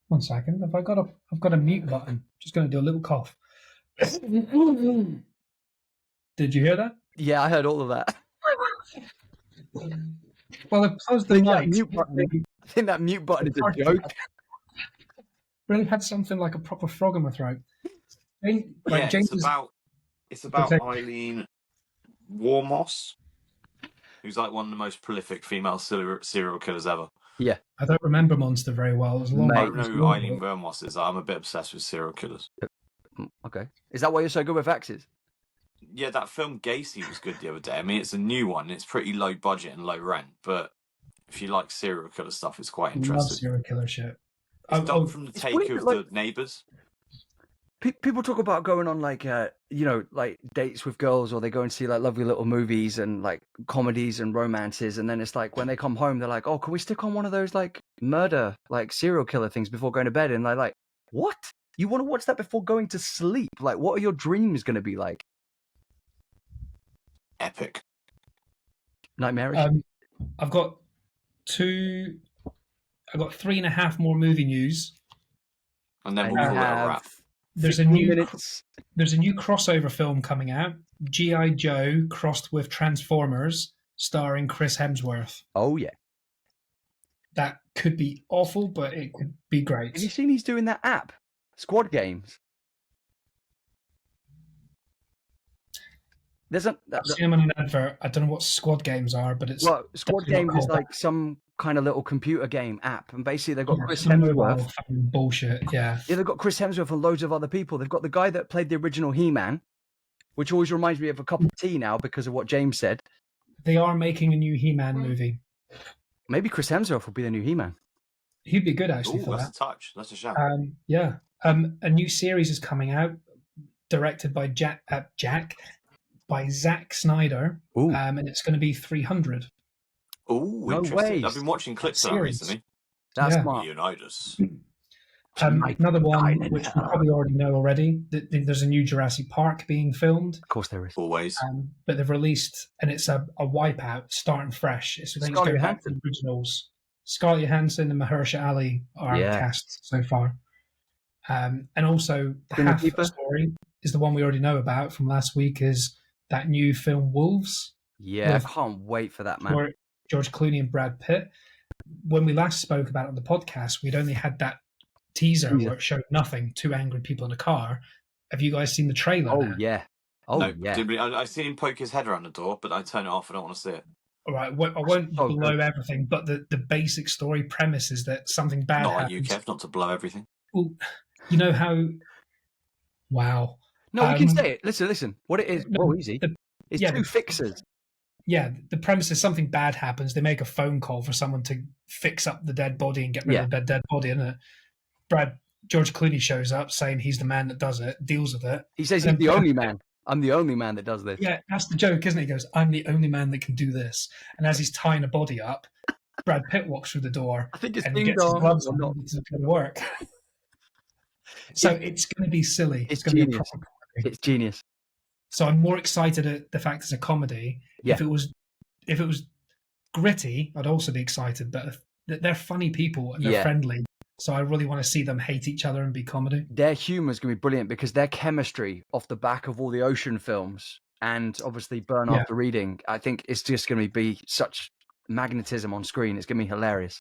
[SPEAKER 2] One second. I've got a mute button. Just going to do a little cough. Did you hear that?
[SPEAKER 4] Yeah, I heard all of that.
[SPEAKER 2] Well, I closed the
[SPEAKER 4] think that
[SPEAKER 2] mic.
[SPEAKER 4] mute button- I think that mute button is a joke.
[SPEAKER 2] Really had something like a proper frog in my throat. Like
[SPEAKER 3] Yeah,
[SPEAKER 2] James
[SPEAKER 3] it's about
[SPEAKER 2] Okay.
[SPEAKER 3] Eileen Warmoss, who's like one of the most prolific female serial killers ever.
[SPEAKER 2] I don't remember Monster very well. It was a long.
[SPEAKER 3] I
[SPEAKER 4] Mate.
[SPEAKER 3] don't know who Eileen Warmoss is. I'm a bit obsessed with serial killers.
[SPEAKER 4] Okay, is that why you're so good with axes?
[SPEAKER 3] Yeah, that film Gacy was good the other day. I mean, it's a new one. It's pretty low budget and low rent, but if you like serial killer stuff, it's quite
[SPEAKER 2] Love
[SPEAKER 3] interesting.
[SPEAKER 2] serial killer shit.
[SPEAKER 3] It's done
[SPEAKER 2] Oh,
[SPEAKER 3] from the
[SPEAKER 4] it's
[SPEAKER 3] take
[SPEAKER 4] weird,
[SPEAKER 3] of
[SPEAKER 4] like-
[SPEAKER 3] the Neighbours.
[SPEAKER 4] People talk about going on like like dates with girls, or they go and see like lovely little movies and like comedies and romances, and then it's like when they come home, they're like, "Oh, can we stick on one of those like murder, like serial killer things before going to bed?" And they're like, "What? You want to watch that before going to sleep? Like, what are your dreams going to be like?"
[SPEAKER 3] Epic.
[SPEAKER 4] Nightmarish.
[SPEAKER 2] I've got 3.5 more movie news.
[SPEAKER 3] And then
[SPEAKER 4] And
[SPEAKER 3] we'll
[SPEAKER 4] you
[SPEAKER 3] call it a
[SPEAKER 4] have
[SPEAKER 3] wrap.
[SPEAKER 2] There's a
[SPEAKER 4] 15
[SPEAKER 2] new
[SPEAKER 4] minutes.
[SPEAKER 2] There's a new crossover film coming out, G.I. Joe crossed with Transformers, starring Chris Hemsworth.
[SPEAKER 4] Oh yeah.
[SPEAKER 2] That could be awful, but it could be great.
[SPEAKER 4] Have you seen he's doing that app, Squad Games? There's a
[SPEAKER 2] I've seen him on an advert. I don't know what Squad Games are, but it's
[SPEAKER 4] Squad
[SPEAKER 2] definitely not
[SPEAKER 4] Games is
[SPEAKER 2] called
[SPEAKER 4] like some kind of little computer game app, and basically they've got
[SPEAKER 2] that.
[SPEAKER 4] Chris
[SPEAKER 2] Some mobile
[SPEAKER 4] Hemsworth.
[SPEAKER 2] fucking bullshit. Yeah.
[SPEAKER 4] Yeah, they've got Chris Hemsworth and loads of other people. They've got the guy that played the original He-Man, which always reminds me of a cup of tea now because of what James said.
[SPEAKER 2] They are making a new He-Man movie.
[SPEAKER 4] Maybe Chris Hemsworth will be the new He-Man.
[SPEAKER 2] He'd be good actually
[SPEAKER 3] Ooh,
[SPEAKER 2] for
[SPEAKER 3] that's
[SPEAKER 2] that.
[SPEAKER 3] a touch. That's a shout.
[SPEAKER 2] Yeah. A new series is coming out, directed by by Zack Snyder,
[SPEAKER 4] Ooh.
[SPEAKER 2] and it's going to be 300.
[SPEAKER 3] Ooh,
[SPEAKER 4] No
[SPEAKER 3] interesting.
[SPEAKER 4] way.
[SPEAKER 3] I've been watching clips of that
[SPEAKER 2] Series.
[SPEAKER 3] recently.
[SPEAKER 4] That's
[SPEAKER 2] Yeah.
[SPEAKER 4] smart.
[SPEAKER 3] Leonidas.
[SPEAKER 2] Another one
[SPEAKER 4] Dine
[SPEAKER 2] which
[SPEAKER 4] in
[SPEAKER 2] we
[SPEAKER 4] hell.
[SPEAKER 2] probably already know already. There's a new Jurassic Park being filmed,
[SPEAKER 4] Of course there is.
[SPEAKER 3] Always.
[SPEAKER 2] but they've released, and it's a wipeout starting fresh. I think it's
[SPEAKER 4] Scarlett
[SPEAKER 2] going back to the originals. Scarlett Johansson and Mahershala Ali are cast so far. And also, the
[SPEAKER 4] Queen
[SPEAKER 2] half
[SPEAKER 4] Latifah?
[SPEAKER 2] story is the one we already know about from last week, is that new film Wolves.
[SPEAKER 4] Yeah,
[SPEAKER 2] With
[SPEAKER 4] I can't wait for that, man.
[SPEAKER 2] George Clooney and Brad Pitt. When we last spoke about it on the podcast, we'd only had that teaser where it showed nothing, two angry people in a car. Have you guys seen the trailer?
[SPEAKER 4] Oh,
[SPEAKER 2] now?
[SPEAKER 4] yeah. Oh,
[SPEAKER 3] no,
[SPEAKER 4] yeah.
[SPEAKER 3] I seen him poke his head around the door, but I turn it off. I don't want to see it.
[SPEAKER 2] All right, I won't
[SPEAKER 4] so
[SPEAKER 2] blow
[SPEAKER 4] good.
[SPEAKER 2] everything, but the basic story premise is that something bad
[SPEAKER 3] Not like
[SPEAKER 2] happens.
[SPEAKER 3] you, Kev, not to blow everything.
[SPEAKER 2] Well, you know how... Wow.
[SPEAKER 4] No, we can say it. Listen. What it is, easy. It's
[SPEAKER 2] yeah,
[SPEAKER 4] two fixers.
[SPEAKER 2] Yeah, the premise is something bad happens. They make a phone call for someone to fix up the dead body and get rid of the dead body, isn't it? George Clooney shows up saying he's the man that does it, deals with it.
[SPEAKER 4] He says he's the only man. I'm the only man that does this.
[SPEAKER 2] Yeah, that's the joke, isn't it? He goes, I'm the only man that can do this. And as he's tying a body up, Brad Pitt walks through the door
[SPEAKER 4] I think it's
[SPEAKER 2] and
[SPEAKER 4] ding
[SPEAKER 2] gets his
[SPEAKER 4] dong
[SPEAKER 2] gloves
[SPEAKER 4] or
[SPEAKER 2] on
[SPEAKER 4] not.
[SPEAKER 2] and it's going to work. So it's going to be silly.
[SPEAKER 4] It's
[SPEAKER 2] going to be a
[SPEAKER 4] genius.
[SPEAKER 2] proper comedy.
[SPEAKER 4] It's genius.
[SPEAKER 2] So I'm more excited at the fact it's a comedy.
[SPEAKER 4] Yeah.
[SPEAKER 2] If it was gritty, I'd also be excited. But they're funny people and they're friendly, so I really want to see them hate each other and be comedy.
[SPEAKER 4] Their humor is going to be brilliant because their chemistry off the back of all the Ocean films and obviously Burn After Reading, I think it's just going to be such magnetism on screen. It's going to be hilarious.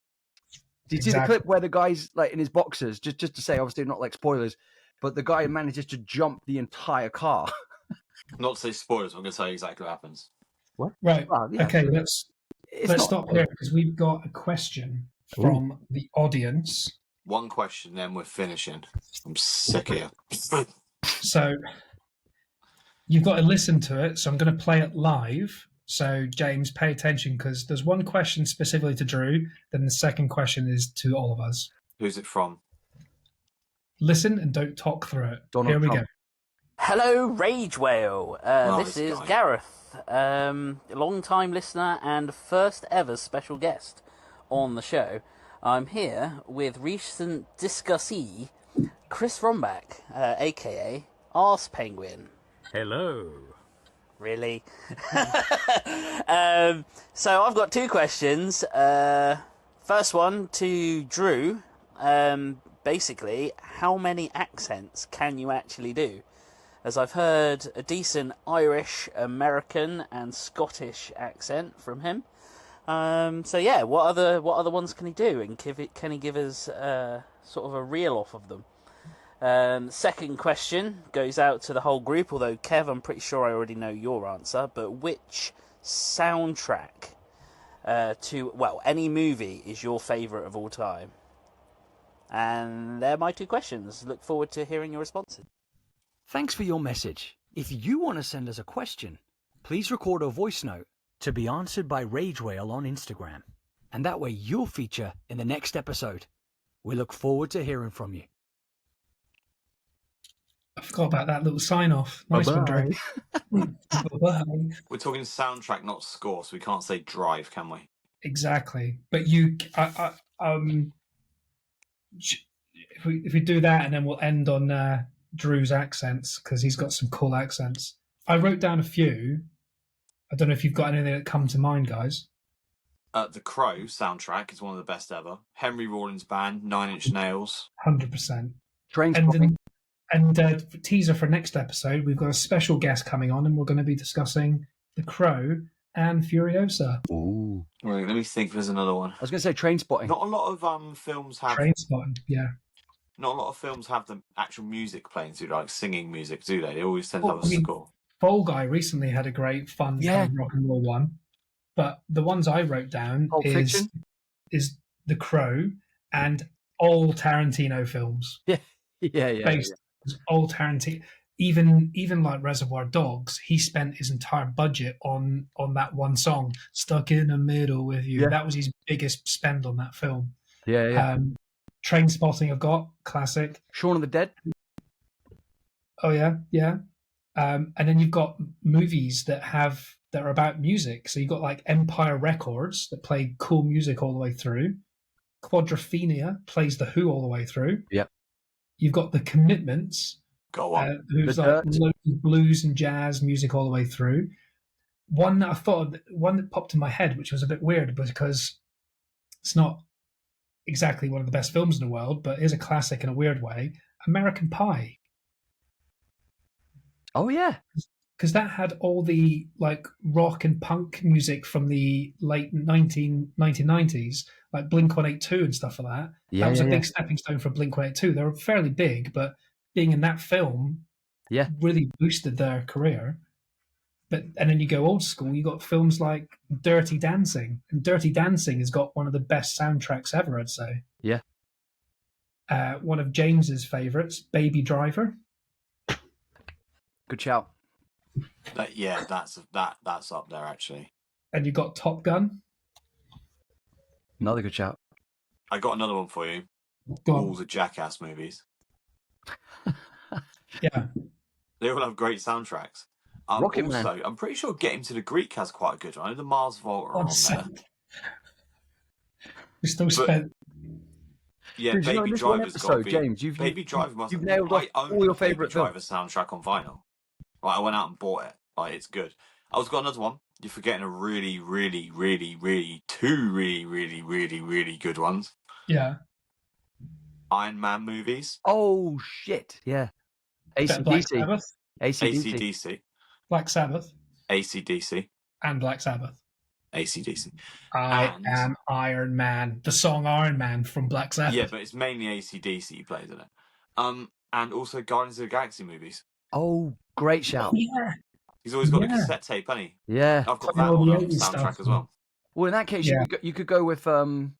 [SPEAKER 4] Did you see the clip where the guy's like in his boxers, just to say, obviously not like spoilers, but the guy manages to jump the entire car?
[SPEAKER 3] Not to say spoilers, I'm going to tell you exactly what happens.
[SPEAKER 4] What?
[SPEAKER 2] Right.
[SPEAKER 4] Oh, yeah.
[SPEAKER 2] Okay, let's stop here because we've got a question from the audience.
[SPEAKER 3] One question, then we're finishing. I'm sick of you.
[SPEAKER 2] So you've got to listen to it. So I'm going to play it live. So James, pay attention because there's one question specifically to Drew. Then the second question is to all of us.
[SPEAKER 3] Who's it from?
[SPEAKER 2] Listen and don't talk through it.
[SPEAKER 4] Donald
[SPEAKER 2] Here we
[SPEAKER 4] Trump.
[SPEAKER 2] go.
[SPEAKER 5] Hello, Rage Whale. This
[SPEAKER 3] Nice
[SPEAKER 5] is
[SPEAKER 3] guy.
[SPEAKER 5] Gareth, long-time listener and first ever special guest on the show. I'm here with recent discussee Chris Rombach, aka Arse Penguin.
[SPEAKER 6] Hello.
[SPEAKER 5] Really? So I've got two questions. First one to Drew. Basically, how many accents can you actually do? As I've heard a decent Irish, American, and Scottish accent from him. So yeah, what other ones can he do? And can he give us sort of a reel off of them? Second question goes out to the whole group, although Kev, I'm pretty sure I already know your answer, but which soundtrack to, well, any movie is your favourite of all time? And they're my two questions. Look forward to hearing your responses.
[SPEAKER 1] Thanks for your message. If you want to send us a question, please record a voice note to be answered by Rage Whale on Instagram. And that way you'll feature in the next episode. We look forward to hearing from you.
[SPEAKER 2] I forgot about that little sign off. Nice one, Drew. Bye-bye.
[SPEAKER 3] We're talking soundtrack, not score, so we can't say drive, can we?
[SPEAKER 2] Exactly. But if we do that, and then we'll end on Drew's accents because he's got some cool accents. I wrote down a few. I don't know if you've got anything that come to mind, guys.
[SPEAKER 3] The Crow soundtrack is one of the best ever. Henry Rollins Band, 9 Inch Nails.
[SPEAKER 2] 100%.
[SPEAKER 4] Trainspotting.
[SPEAKER 2] And teaser for next episode, we've got a special guest coming on, and we're going to be discussing The Crow and Furiosa.
[SPEAKER 4] Ooh.
[SPEAKER 3] Wait, let me think. There's another one.
[SPEAKER 4] I was going to say Trainspotting.
[SPEAKER 3] Not a lot of films have.
[SPEAKER 2] Trainspotting, yeah.
[SPEAKER 3] Not a lot of films have the actual music playing through, like singing music, do they? They always tend to have a score.
[SPEAKER 2] Fall Guy recently had a great, fun kind of rock and roll one. But the ones I wrote down is The Crow and all Tarantino films.
[SPEAKER 4] Yeah.
[SPEAKER 2] All Tarantino. Even like Reservoir Dogs, he spent his entire budget on that one song, "Stuck in the Middle with You."
[SPEAKER 4] Yeah.
[SPEAKER 2] That was his biggest spend on that film.
[SPEAKER 4] Yeah.
[SPEAKER 2] Trainspotting, I've got classic.
[SPEAKER 4] Shaun of the Dead.
[SPEAKER 2] Oh yeah. And then you've got movies that are about music. So you've got like Empire Records that play cool music all the way through. Quadrophenia plays The Who all the way through.
[SPEAKER 4] Yep.
[SPEAKER 2] You've got The Commitments, who's like blues and jazz music all the way through. One that popped in my head, which was a bit weird because it's not exactly one of the best films in the world, but is a classic in a weird way. American Pie.
[SPEAKER 4] Oh yeah,
[SPEAKER 2] because that had all the like rock and punk music from the late 1990s, like Blink-182 and stuff like that. That was a big stepping stone for Blink-182. They were fairly big, but being in that film really boosted their career. And then you go old school, you got films like Dirty Dancing, and Dirty Dancing has got one of the best soundtracks ever, I'd say.
[SPEAKER 4] Yeah.
[SPEAKER 2] One of James's favourites, Baby Driver.
[SPEAKER 4] Good shout.
[SPEAKER 3] That's up there actually.
[SPEAKER 2] And you got Top Gun.
[SPEAKER 4] Another good shout.
[SPEAKER 3] I got another one for you. All the Jackass movies.
[SPEAKER 2] Yeah.
[SPEAKER 3] They all have great soundtracks. Also, I'm pretty sure Get Him to the Greek has quite a good one. I know the Mars Volta are on there.
[SPEAKER 2] We still spent.
[SPEAKER 3] Yeah,
[SPEAKER 4] Dude,
[SPEAKER 3] Baby Driver's got to be.
[SPEAKER 4] James,
[SPEAKER 3] Baby Driver must.
[SPEAKER 4] You've nailed off all your favourite
[SPEAKER 3] Driver soundtrack on vinyl. Like I went out and bought it. Like it's good. I was got another one. You're forgetting a really good ones.
[SPEAKER 2] Yeah.
[SPEAKER 3] Iron Man movies.
[SPEAKER 4] Oh shit! Yeah. AC/DC.
[SPEAKER 3] AC/DC.
[SPEAKER 2] Black Sabbath.
[SPEAKER 3] AC/DC.
[SPEAKER 2] And Black Sabbath.
[SPEAKER 3] AC/DC.
[SPEAKER 2] I am Iron Man. The song Iron Man from Black Sabbath.
[SPEAKER 3] Yeah, but it's mainly AC/DC he plays in it. And also Guardians of the Galaxy movies.
[SPEAKER 4] Oh, great shout.
[SPEAKER 2] Yeah.
[SPEAKER 3] He's always got a cassette tape, hasn't he?
[SPEAKER 4] Yeah.
[SPEAKER 3] I've got that on the soundtrack as well.
[SPEAKER 4] Well, in that case, you could go with
[SPEAKER 3] You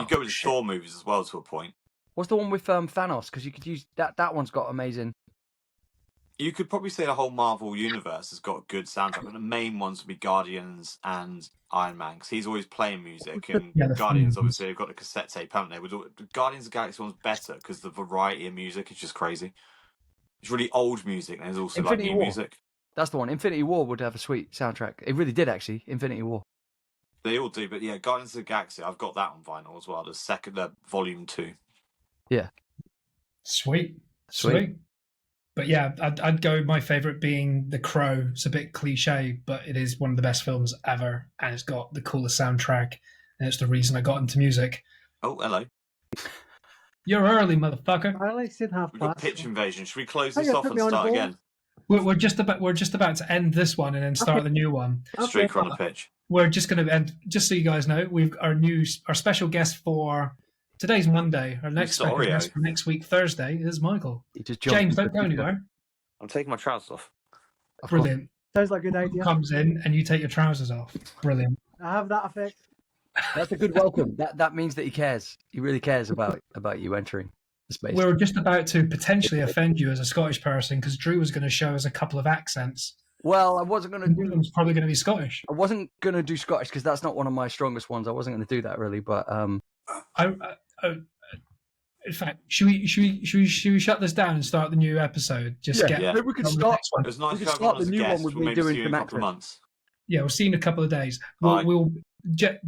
[SPEAKER 3] go with the Thor movies as well to a point.
[SPEAKER 4] What's the one with Thanos? Because you could use that. That one's got amazing.
[SPEAKER 3] You could probably say the whole Marvel universe has got a good soundtrack, but the main ones would be Guardians and Iron Man, because he's always playing music. And Guardians, obviously, they've got the cassette tape, haven't they? The Guardians of the Galaxy one's better because the variety of music is just crazy. It's really old music, and there's also
[SPEAKER 4] Infinity
[SPEAKER 3] like new music.
[SPEAKER 4] That's the one. Infinity War would have a sweet soundtrack. It really did, actually. Infinity War.
[SPEAKER 3] They all do, but yeah, Guardians of the Galaxy, I've got that on vinyl as well. The volume 2.
[SPEAKER 4] Yeah.
[SPEAKER 2] Sweet. But yeah, I'd go my favourite being The Crow. It's a bit cliche, but it is one of the best films ever, and it's got the coolest soundtrack, and it's the reason I got into music.
[SPEAKER 3] Oh, hello.
[SPEAKER 2] You're early, motherfucker.
[SPEAKER 6] I only said half
[SPEAKER 3] We've got
[SPEAKER 6] past.
[SPEAKER 3] pitch invasion. Should we close this off and start again?
[SPEAKER 2] We're just about to end this one and then start the new one.
[SPEAKER 3] Streaker on the pitch.
[SPEAKER 2] We're just going to end. Just so you guys know, we've our special guest for today's Monday. Our next special guest for next week Thursday is Michael. James, don't go anywhere.
[SPEAKER 3] I'm taking my trousers off.
[SPEAKER 2] Brilliant.
[SPEAKER 6] Sounds like a good idea.
[SPEAKER 2] Comes in and you take your trousers off. Brilliant.
[SPEAKER 6] I have that effect.
[SPEAKER 4] That's a good welcome. That means that he cares. He really cares about you entering the space.
[SPEAKER 2] We were just about to potentially offend you as a Scottish person because Drew was going to show us a couple of accents.
[SPEAKER 4] Well, I wasn't going to do.
[SPEAKER 2] One of them's probably going to be Scottish.
[SPEAKER 4] I wasn't going to do Scottish because that's not one of my strongest ones. I wasn't going to do that really, but
[SPEAKER 2] in fact, should we shut this down and start the new episode?
[SPEAKER 4] Maybe we could start.
[SPEAKER 3] It was nice to have on as a guest. We'll maybe see you in a couple of months.
[SPEAKER 2] Yeah, we'll see you in a couple of days.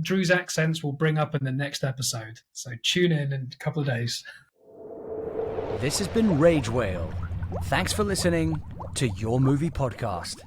[SPEAKER 2] Drew's accents will bring up in the next episode. So tune in a couple of days.
[SPEAKER 1] This has been Rage Whale. Thanks for listening to Your Movie Podcast.